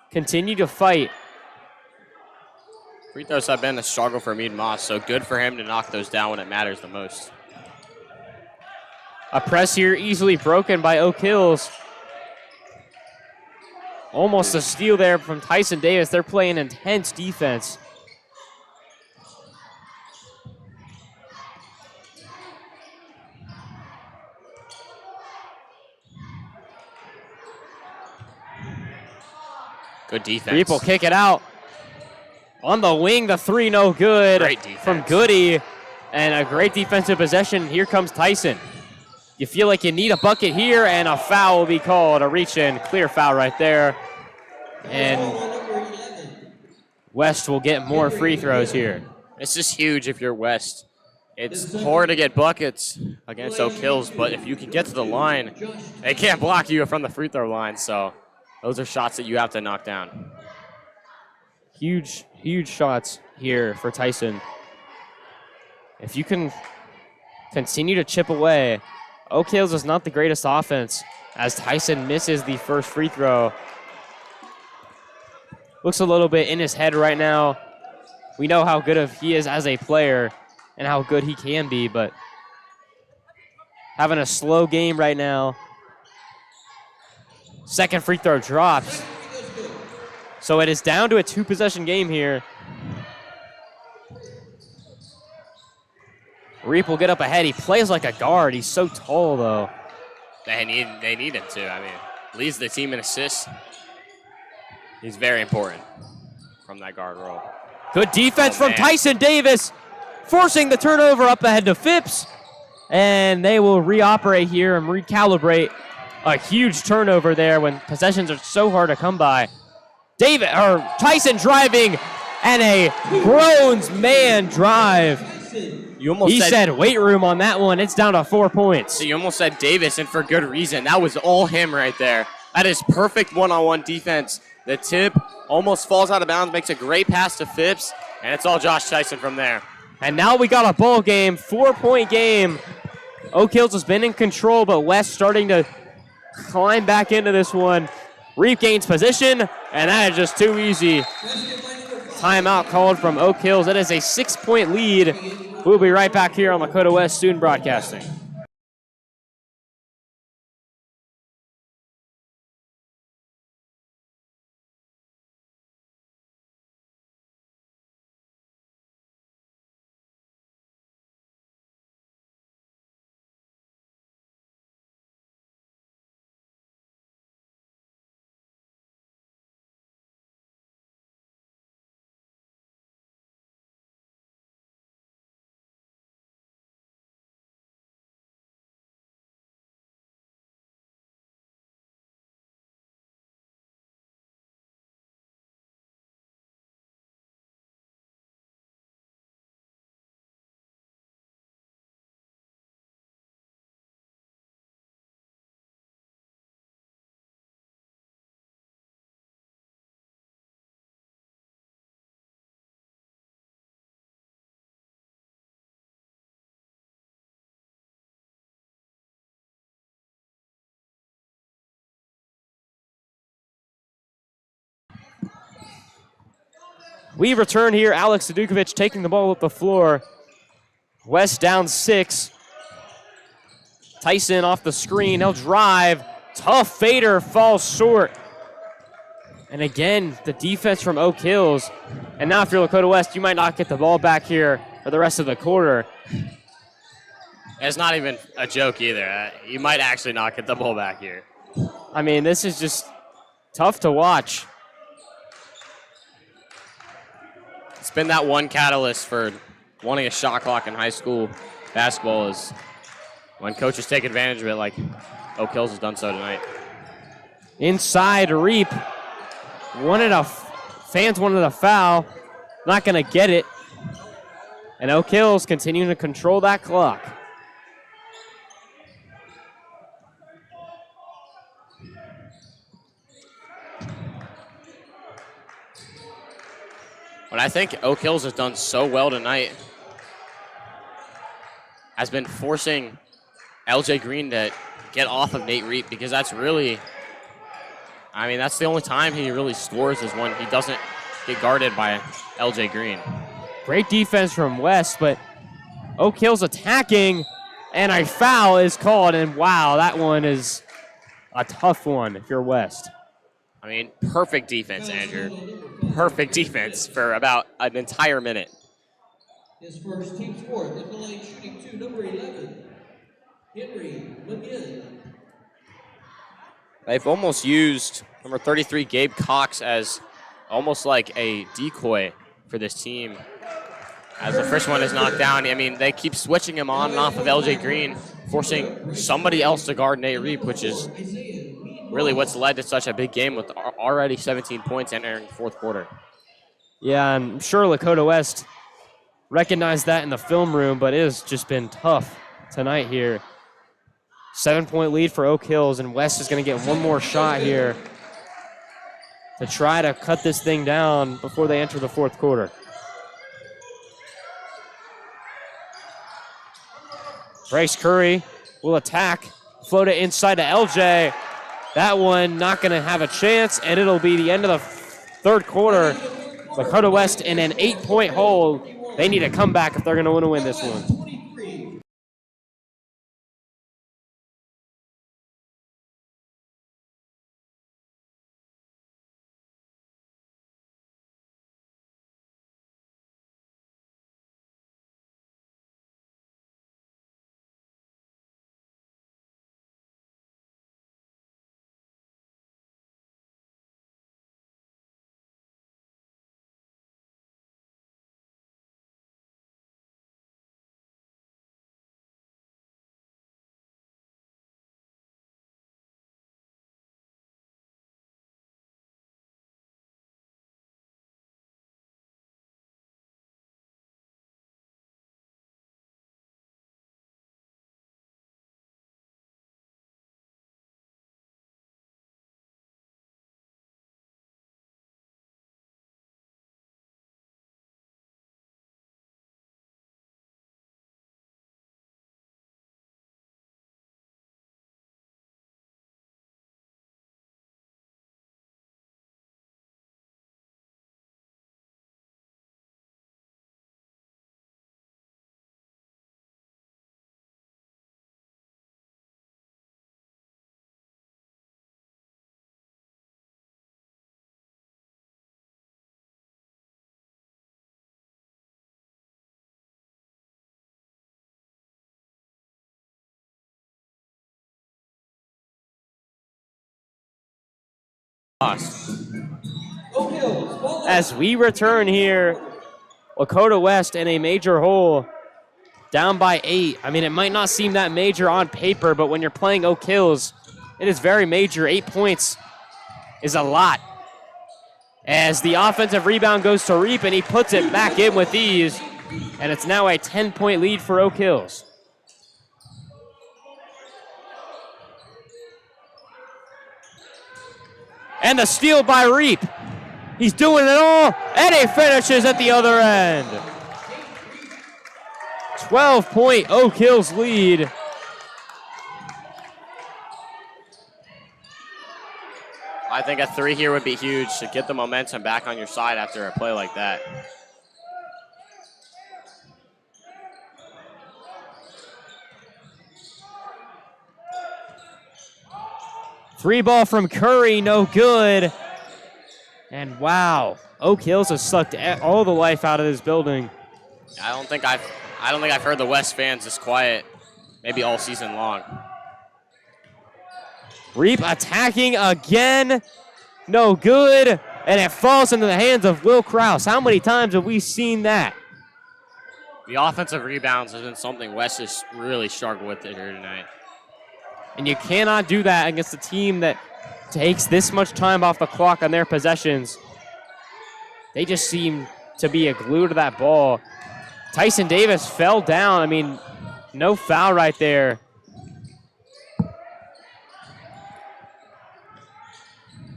continue to fight. free throws have been a struggle for Mead Moss, so good for him to knock those down when it matters the most. A press here easily broken by Oak Hills. Almost a steal there from Tyson Davis. They're playing intense defense. Good defense. Reap will kick it out. On the wing, the 3 no good Great defense from Goody. And a great defensive possession. Here comes Tyson. You feel like you need a bucket here, and a foul will be called. A reach-in, clear foul right there. And West will get more free throws here. This is huge if you're West. It's hard to get buckets against Oak Hills, but if you can get to the line, they can't block you from the free throw line, so those are shots that you have to knock down. Huge, huge shots here for Tyson. If you can continue to chip away, Oak Hills is not the greatest offense as Tyson misses the first free throw. Looks a little bit in his head right now. We know how good he is as a player and how good he can be, but having a slow game right now. Second free throw drops. So it is down to a 2-possession game here. Reap will get up ahead. He plays like a guard. He's so tall, though. They need him to. I mean, leads the team in assists. He's very important from that guard role. Good defense from man. Tyson Davis, forcing the turnover up ahead to Phipps. And they will reoperate here and recalibrate. A huge turnover there when possessions are so hard to come by. Tyson driving, and a Groans man drive. He said weight room on that one. It's down to 4 points. So you almost said Davis, and for good reason. That was all him right there. That is perfect one-on-one defense. The tip almost falls out of bounds, makes a great pass to Phipps, and it's all Josh Tyson from there. And now we got a ball game, 4-point game. Oak Hills has been in control, but West starting to climb back into this one. Reap gains position, and that is just too easy. Timeout called from Oak Hills. That is a 6-point lead. We'll be right back here on Lakota West Student Broadcasting. we return here. Alex Sadukovic taking the ball up the floor. West down 6. Tyson off the screen. He'll drive. Tough fader falls short. And again, the defense from Oak Hills. And now if you're Lakota West, you might not get the ball back here for the rest of the quarter. It's not even a joke either. You might actually not get the ball back here. I mean, this is just tough to watch. It's been that one catalyst for wanting a shot clock in high school basketball is when coaches take advantage of it, like Oak Hills has done so tonight. Inside, Reap. Fans wanted a foul. Not going to get it. And Oak Hills continuing to control that clock. What I think Oak Hills has done so well tonight has been forcing LJ Green to get off of Nate Reap, because that's really, I mean, that's the only time he really scores is when he doesn't get guarded by LJ Green. Great defense from West, but Oak Hills attacking, and a foul is called, and wow, that one is a tough one if you're West. I mean, perfect defense, Andrew. Perfect defense for about an entire minute. His first team's fourth at the lane, shooting 2, number 11, Henry McGinn. They've almost used number 33, Gabe Cox, as almost like a decoy for this team. As the first one is knocked down, I mean, they keep switching him on and off of LJ Green, forcing somebody else to guard Nate Reap, which is really what's led to such a big game with already 17 points entering the fourth quarter. Yeah, I'm sure Lakota West recognized that in the film room, but it has just been tough tonight here. 7-point lead for Oak Hills, and West is going to get one more shot here to try to cut this thing down before they enter the fourth quarter. Bryce Curry will attack, float it inside to LJ. That one not going to have a chance, and it'll be the end of the third quarter. Lakota West in an 8-point hole. They need to come back if they're going to want to win this one. As we return here, Lakota West in a major hole, down by 8. I mean, it might not seem that major on paper, but when you're playing Oak Hills, it is very major. 8 points is a lot. As the offensive rebound goes to Reap, and he puts it back in with ease, and it's now a 10-point lead for Oak Hills. And the steal by Reap. He's doing it all, and he finishes at the other end. 12-point Oak Hills lead. I think a 3 here would be huge to get the momentum back on your side after a play like that. Three ball from Curry, no good. And wow, Oak Hills has sucked all the life out of this building. I don't think I've heard the West fans this quiet maybe all season long. Reap attacking again, no good. And it falls into the hands of Will Krause. How many times have we seen that? The offensive rebounds has been something West has really struggled with here tonight. And you cannot do that against a team that takes this much time off the clock on their possessions. They just seem to be glued to that ball. Tyson Davis fell down. I mean, no foul right there.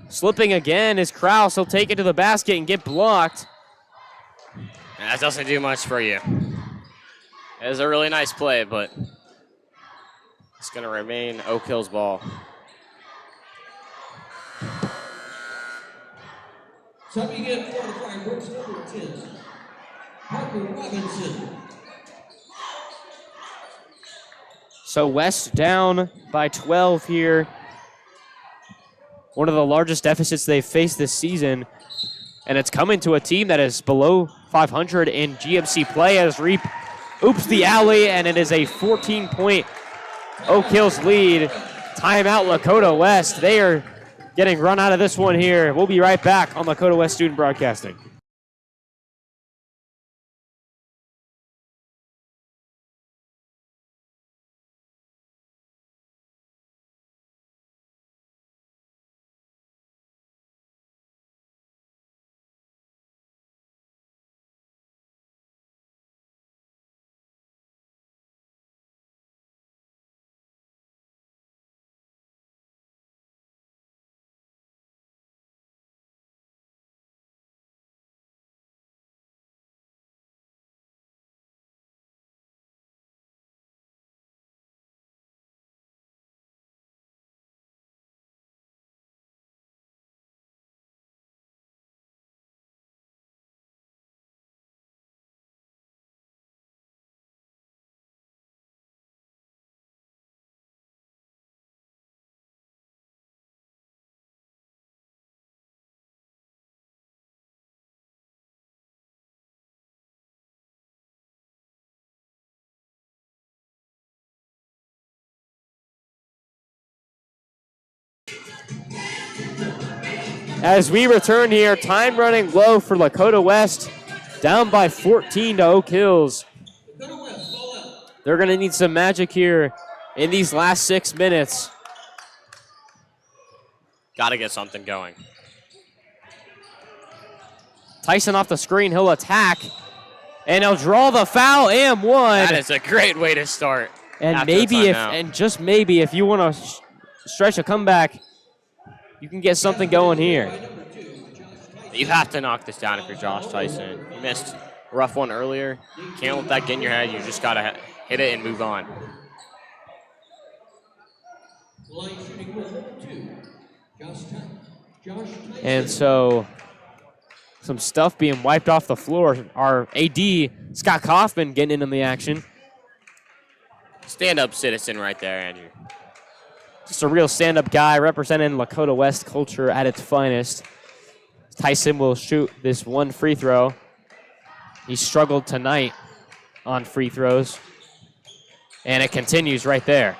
Slipping again is Krause. He'll take it to the basket and get blocked. That doesn't do much for you. It was a really nice play, but it's going to remain Oak Hill's ball. Subbing in for the Firebirds, number 10, Parker Robinson. So West down by 12 here. One of the largest deficits they've faced this season. And it's coming to a team that is below 500 in GMC play as Reap oops the alley, and it is a 14-point Oak Hills lead. Timeout Lakota West. They are getting run out of this one here. We'll be right back on Lakota West Student Broadcasting. As we return here, time running low for Lakota West, down by 14 to Oak Hills. They're going to need some magic here in these last 6 minutes. Got to get something going. Tyson off the screen, he'll attack, and he'll draw the foul and one. That is a great way to start. And maybe just maybe if you want to stretch a comeback, you can get something going here. You have to knock this down if you're Josh Tyson. You missed a rough one earlier. You can't let that get in your head. You just got to hit it and move on. And so some stuff being wiped off the floor. Our AD, Scott Kaufman, getting in on the action. Stand-up citizen right there, Andrew. Just a real stand-up guy representing Lakota West culture at its finest. Tyson will shoot this one free throw. He struggled tonight on free throws. And it continues right there.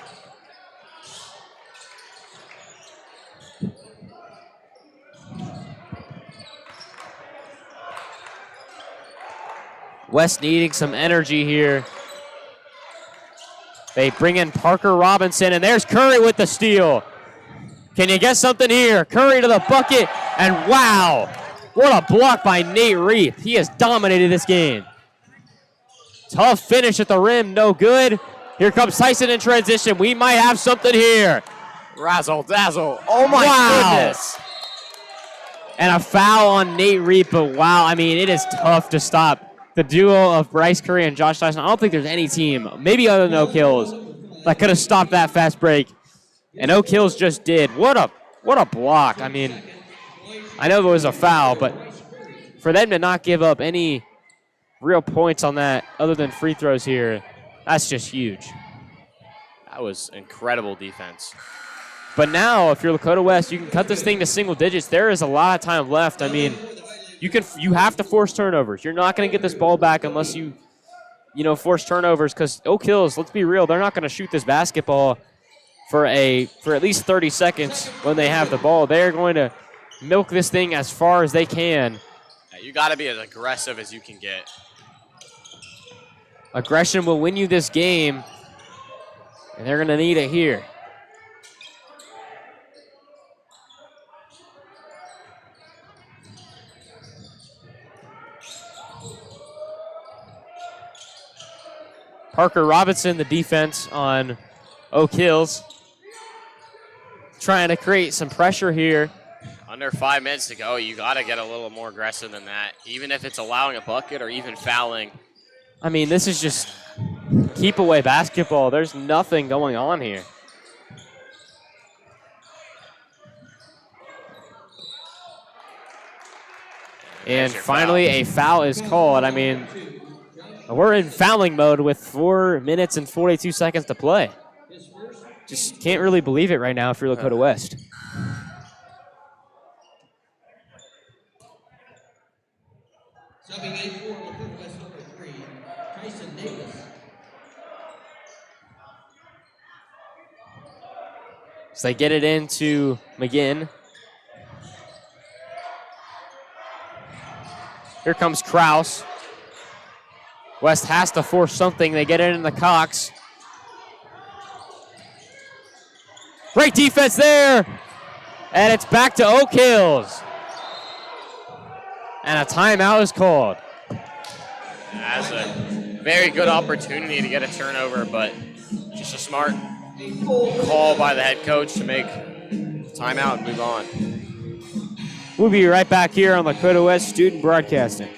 West needing some energy here. They bring in Parker Robinson, and there's Curry with the steal. Can you get something here? Curry to the bucket, and wow, what a block by Nate Reap. He has dominated this game. Tough finish at the rim, no good. Here comes Tyson in transition. We might have something here. Razzle dazzle. Oh my goodness. And a foul on Nate Reap, but wow, I mean, it is tough to stop the duo of Bryce Curry and Josh Tyson. I don't think there's any team, maybe other than Oak Hills, that could have stopped that fast break. And Oak Hills just did. What a What a block. I mean, I know it was a foul, but for them to not give up any real points on that other than free throws here, that's just huge. That was incredible defense. But now, if you're Lakota West, you can cut this thing to single digits. There is a lot of time left. I mean, you have to force turnovers. You're not going to get this ball back unless you force turnovers, because Oak Hills, let's be real, they're not going to shoot this basketball for at least 30 seconds when they have the ball. They're going to milk this thing as far as they can. Yeah, you got to be as aggressive as you can get. Aggression will win you this game, and they're going to need it here. Parker Robinson, the defense on Oak Hills, trying to create some pressure here. Under 5 minutes to go, you got to get a little more aggressive than that, even if it's allowing a bucket or even fouling. I mean, this is just keep away basketball. There's nothing going on here. And finally, a foul is called. I mean, we're in fouling mode with 4 minutes and 42 seconds to play. Just can't really believe it right now if you're Lakota West. Subbing 8 for Lakota West number 3, Tyson Davis. So they get it into McGinn. Here comes Kraus. West has to force something. They get it in the Cox. Great defense there. And it's back to Oak Hills. And a timeout is called. That's a very good opportunity to get a turnover, but just a smart call by the head coach to make timeout and move on. We'll be right back here on Lakota West Student Broadcasting.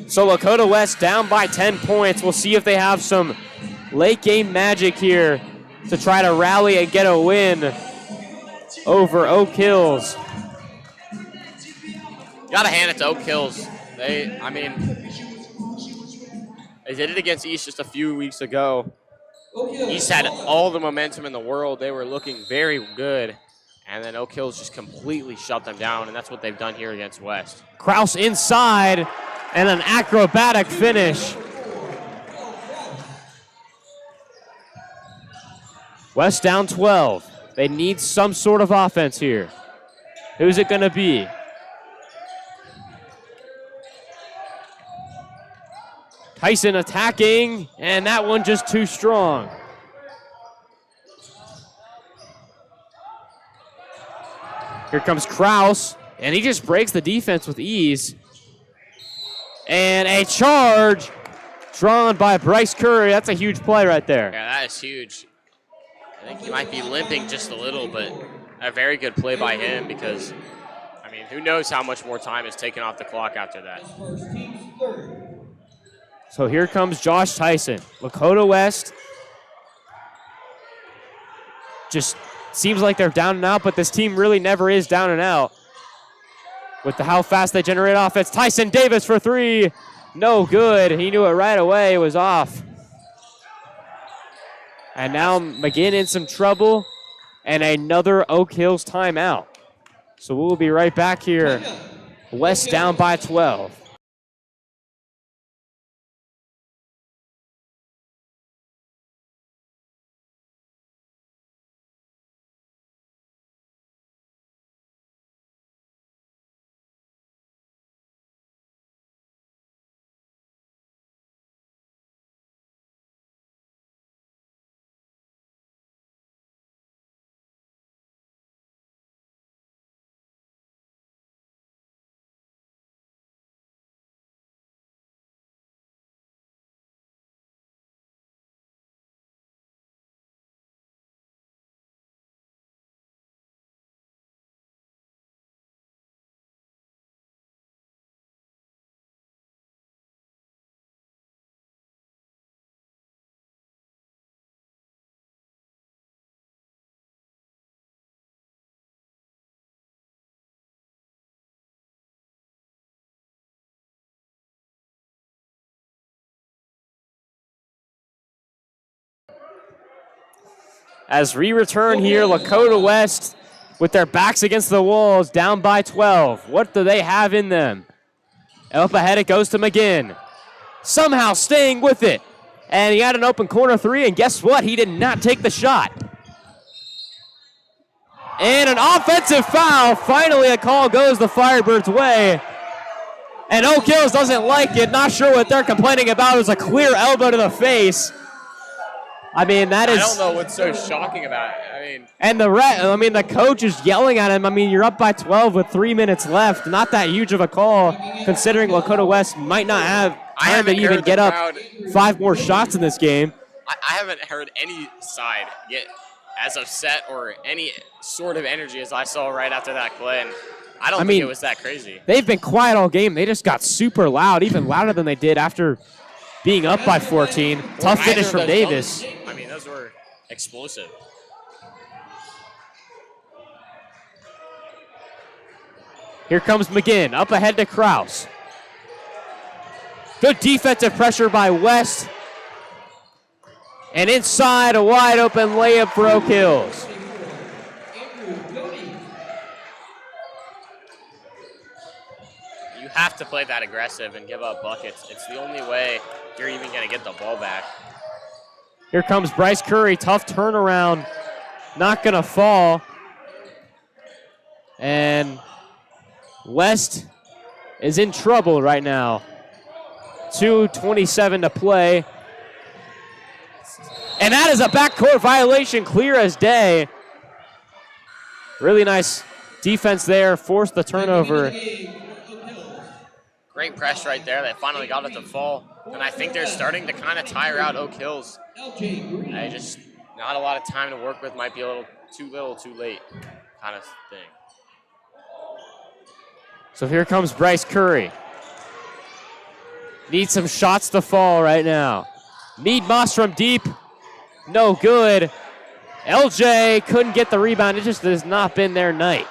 So Lakota West down by 10 points. We'll see if they have some late game magic here to try to rally and get a win over Oak Hills. Got to hand it to Oak Hills. They did it against East just a few weeks ago. East had all the momentum in the world. They were looking very good. And then Oak Hills just completely shut them down, and that's what they've done here against West. Kraus inside, and an acrobatic finish. West down 12. They need some sort of offense here. Who's it going to be? Tyson attacking, and that one just too strong. Here comes Kraus, and he just breaks the defense with ease. And a charge drawn by Bryce Curry. That's a huge play right there. Yeah, that is huge. I think he might be limping just a little, but a very good play by him because, I mean, who knows how much more time is taken off the clock after that. So here comes Josh Tyson. Lakota West just seems like they're down and out, but this team really never is down and out. With how fast they generate offense. Tyson Davis for three. No good. He knew it right away. It was off. And now McGinn in some trouble. And another Oak Hills timeout. So we'll be right back here. West down by 12. As we return here, Lakota West with their backs against the walls, down by 12. What do they have in them? Up ahead it goes to McGinn. Somehow staying with it. And he had an open corner three, and guess what? He did not take the shot. And an offensive foul. Finally, a call goes the Firebirds' way. And Oak Hills doesn't like it. Not sure what they're complaining about. It was a clear elbow to the face. I mean, that is... I don't know what's so shocking about it. And the coach is yelling at him. I mean, you're up by 12 with 3 minutes left. Not that huge of a call, considering Lakota West might not have time to even get up 5 more shots in this game. I haven't heard any side get as upset or any sort of energy as I saw right after that play. And I don't think it was that crazy. They've been quiet all game. They just got super loud, even louder than they did after being up by 14. Tough finish from Davis. I mean, those were explosive. Here comes McGinn, up ahead to Kraus. Good defensive pressure by West. And inside, a wide open layup for Oak Hills. You have to play that aggressive and give up buckets. It's the only way you're even going to get the ball back. Here comes Bryce Curry, tough turnaround, not going to fall. And West is in trouble right now. 2:27 to play. And that is a backcourt violation, clear as day. Really nice defense there, forced the turnover. Great press right there. They finally got it to fall. And I think they're starting to kind of tire out Oak Hills. Just not a lot of time to work with, might be a little, too late kind of thing. So here comes Bryce Curry. Needs some shots to fall right now. Mead Moss from deep. No good. LJ couldn't get the rebound. It just has not been their night.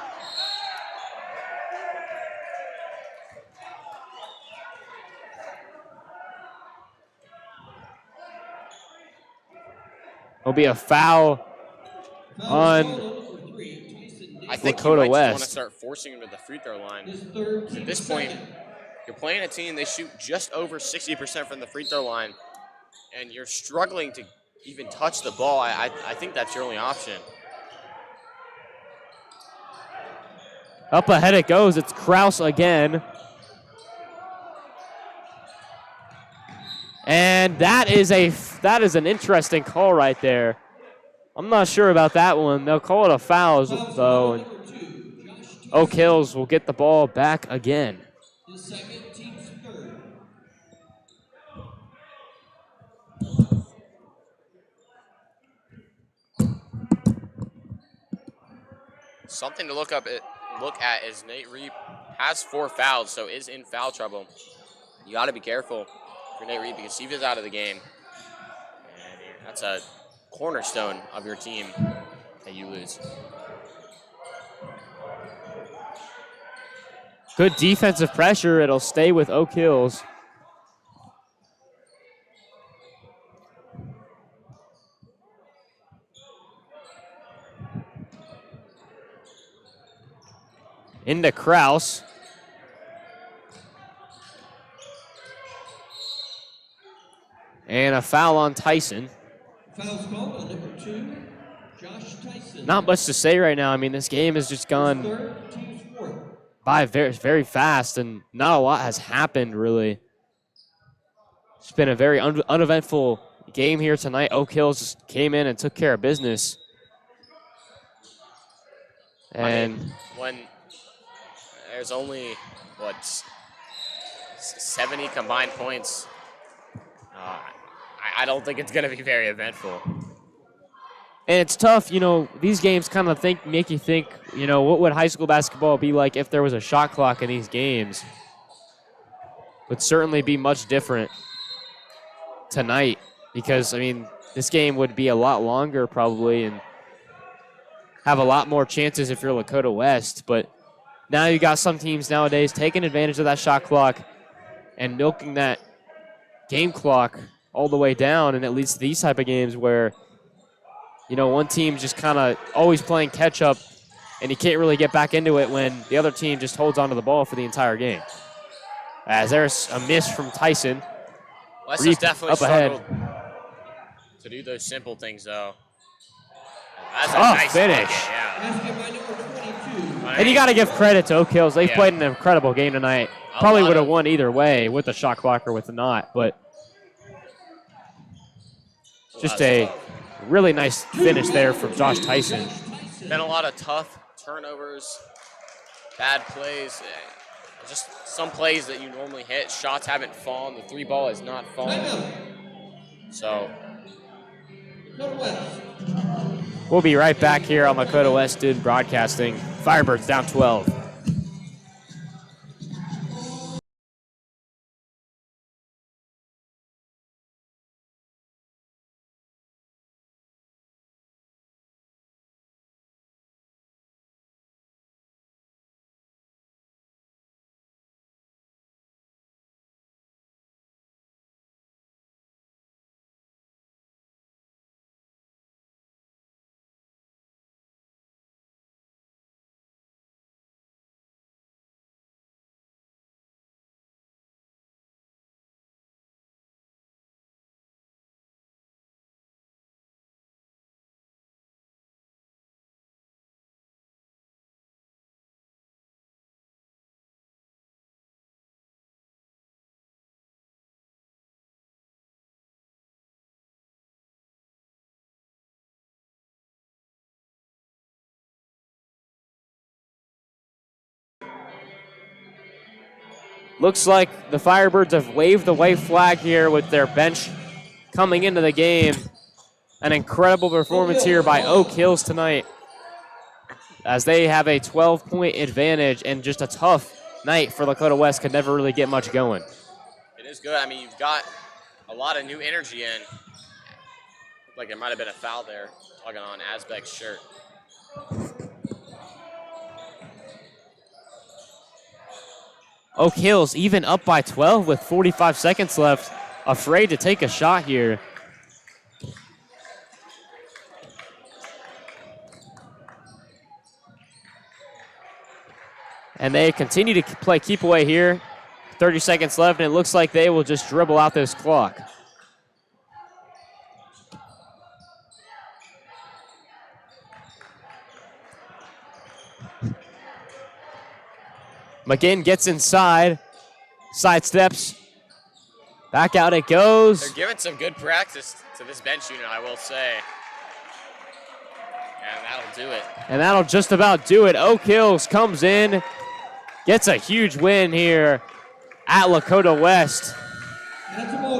Will be a foul on I think Lakota you might West. want to start forcing him to the free throw line. At this point, you're playing a team, they shoot just over 60% from the free throw line, and you're struggling to even touch the ball. I think that's your only option. Up ahead it goes. It's Kraus again. And that is an interesting call right there. I'm not sure about that one. They'll call it a foul, though. And Oak Hills will get the ball back again. Something to look at is Nate Reap has 4 fouls, so is in foul trouble. You got to be careful for Nate Reap because if he's out of the game, and that's a cornerstone of your team that you lose. Good defensive pressure. It'll stay with Oak Hills. Into Kraus. And a foul on Tyson. Foul's called on number 2, Josh Tyson. Not much to say right now. I mean, this game has just gone by very, very fast, and not a lot has happened, really. It's been a very uneventful game here tonight. Oak Hills just came in and took care of business. And when there's only, 70 combined points, I don't think it's going to be very eventful. And it's tough, these games kind of make you think, what would high school basketball be like if there was a shot clock in these games? Would certainly be much different tonight because, this game would be a lot longer probably and have a lot more chances if you're Lakota West. But now you got some teams nowadays taking advantage of that shot clock and milking that game clock all the way down, and it leads to these type of games where you know, one team just kind of always playing catch up, and you can't really get back into it when the other team just holds onto the ball for the entire game. As there's a miss from Tyson. West Reap has definitely up ahead. struggled to do those simple things, though. That's a Tough nice finish. bucket, yeah. Basket by number 22. And you got to give credit to Oak Hills. They've Yeah. played an incredible game tonight. A Probably lot would have of- won either way with the shot clock or with the not, but just a really nice finish there from Josh Tyson. Been a lot of tough turnovers, bad plays, just some plays that you normally hit. Shots haven't fallen. The three ball has not fallen. So Dakota West. We'll be right back here on Lakota West Student Broadcasting. Firebirds down 12. Looks like the Firebirds have waved the white flag here with their bench coming into the game. An incredible performance here by Oak Hills tonight, as they have a 12-point advantage, and just a tough night for Lakota West. Could never really get much going. it is good. I mean, you've got a lot of new energy in. Looked like there might have been a foul there, tugging on Asbeck's shirt. Oak Hills even up by 12 with 45 seconds left, afraid to take a shot here. And they continue to play keep away here. 30 seconds left, and it looks like they will just dribble out this clock. McGinn gets inside, sidesteps, back out it goes. They're giving some good practice to this bench unit, I will say. And that'll do it. And that'll just about do it. Oak Hills comes in, gets a huge win here at Lakota West.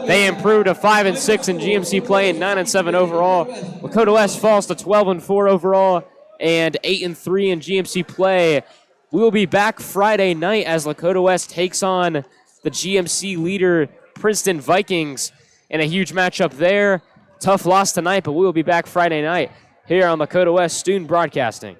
They improved to 5-6 in GMC play and 9-7 overall. Lakota West falls to 12-4 overall and 8-3 in GMC play. We will be back Friday night as Lakota West takes on the GMC leader Princeton Vikings in a huge matchup there. Tough loss tonight, but we will be back Friday night here on Lakota West Student Broadcasting.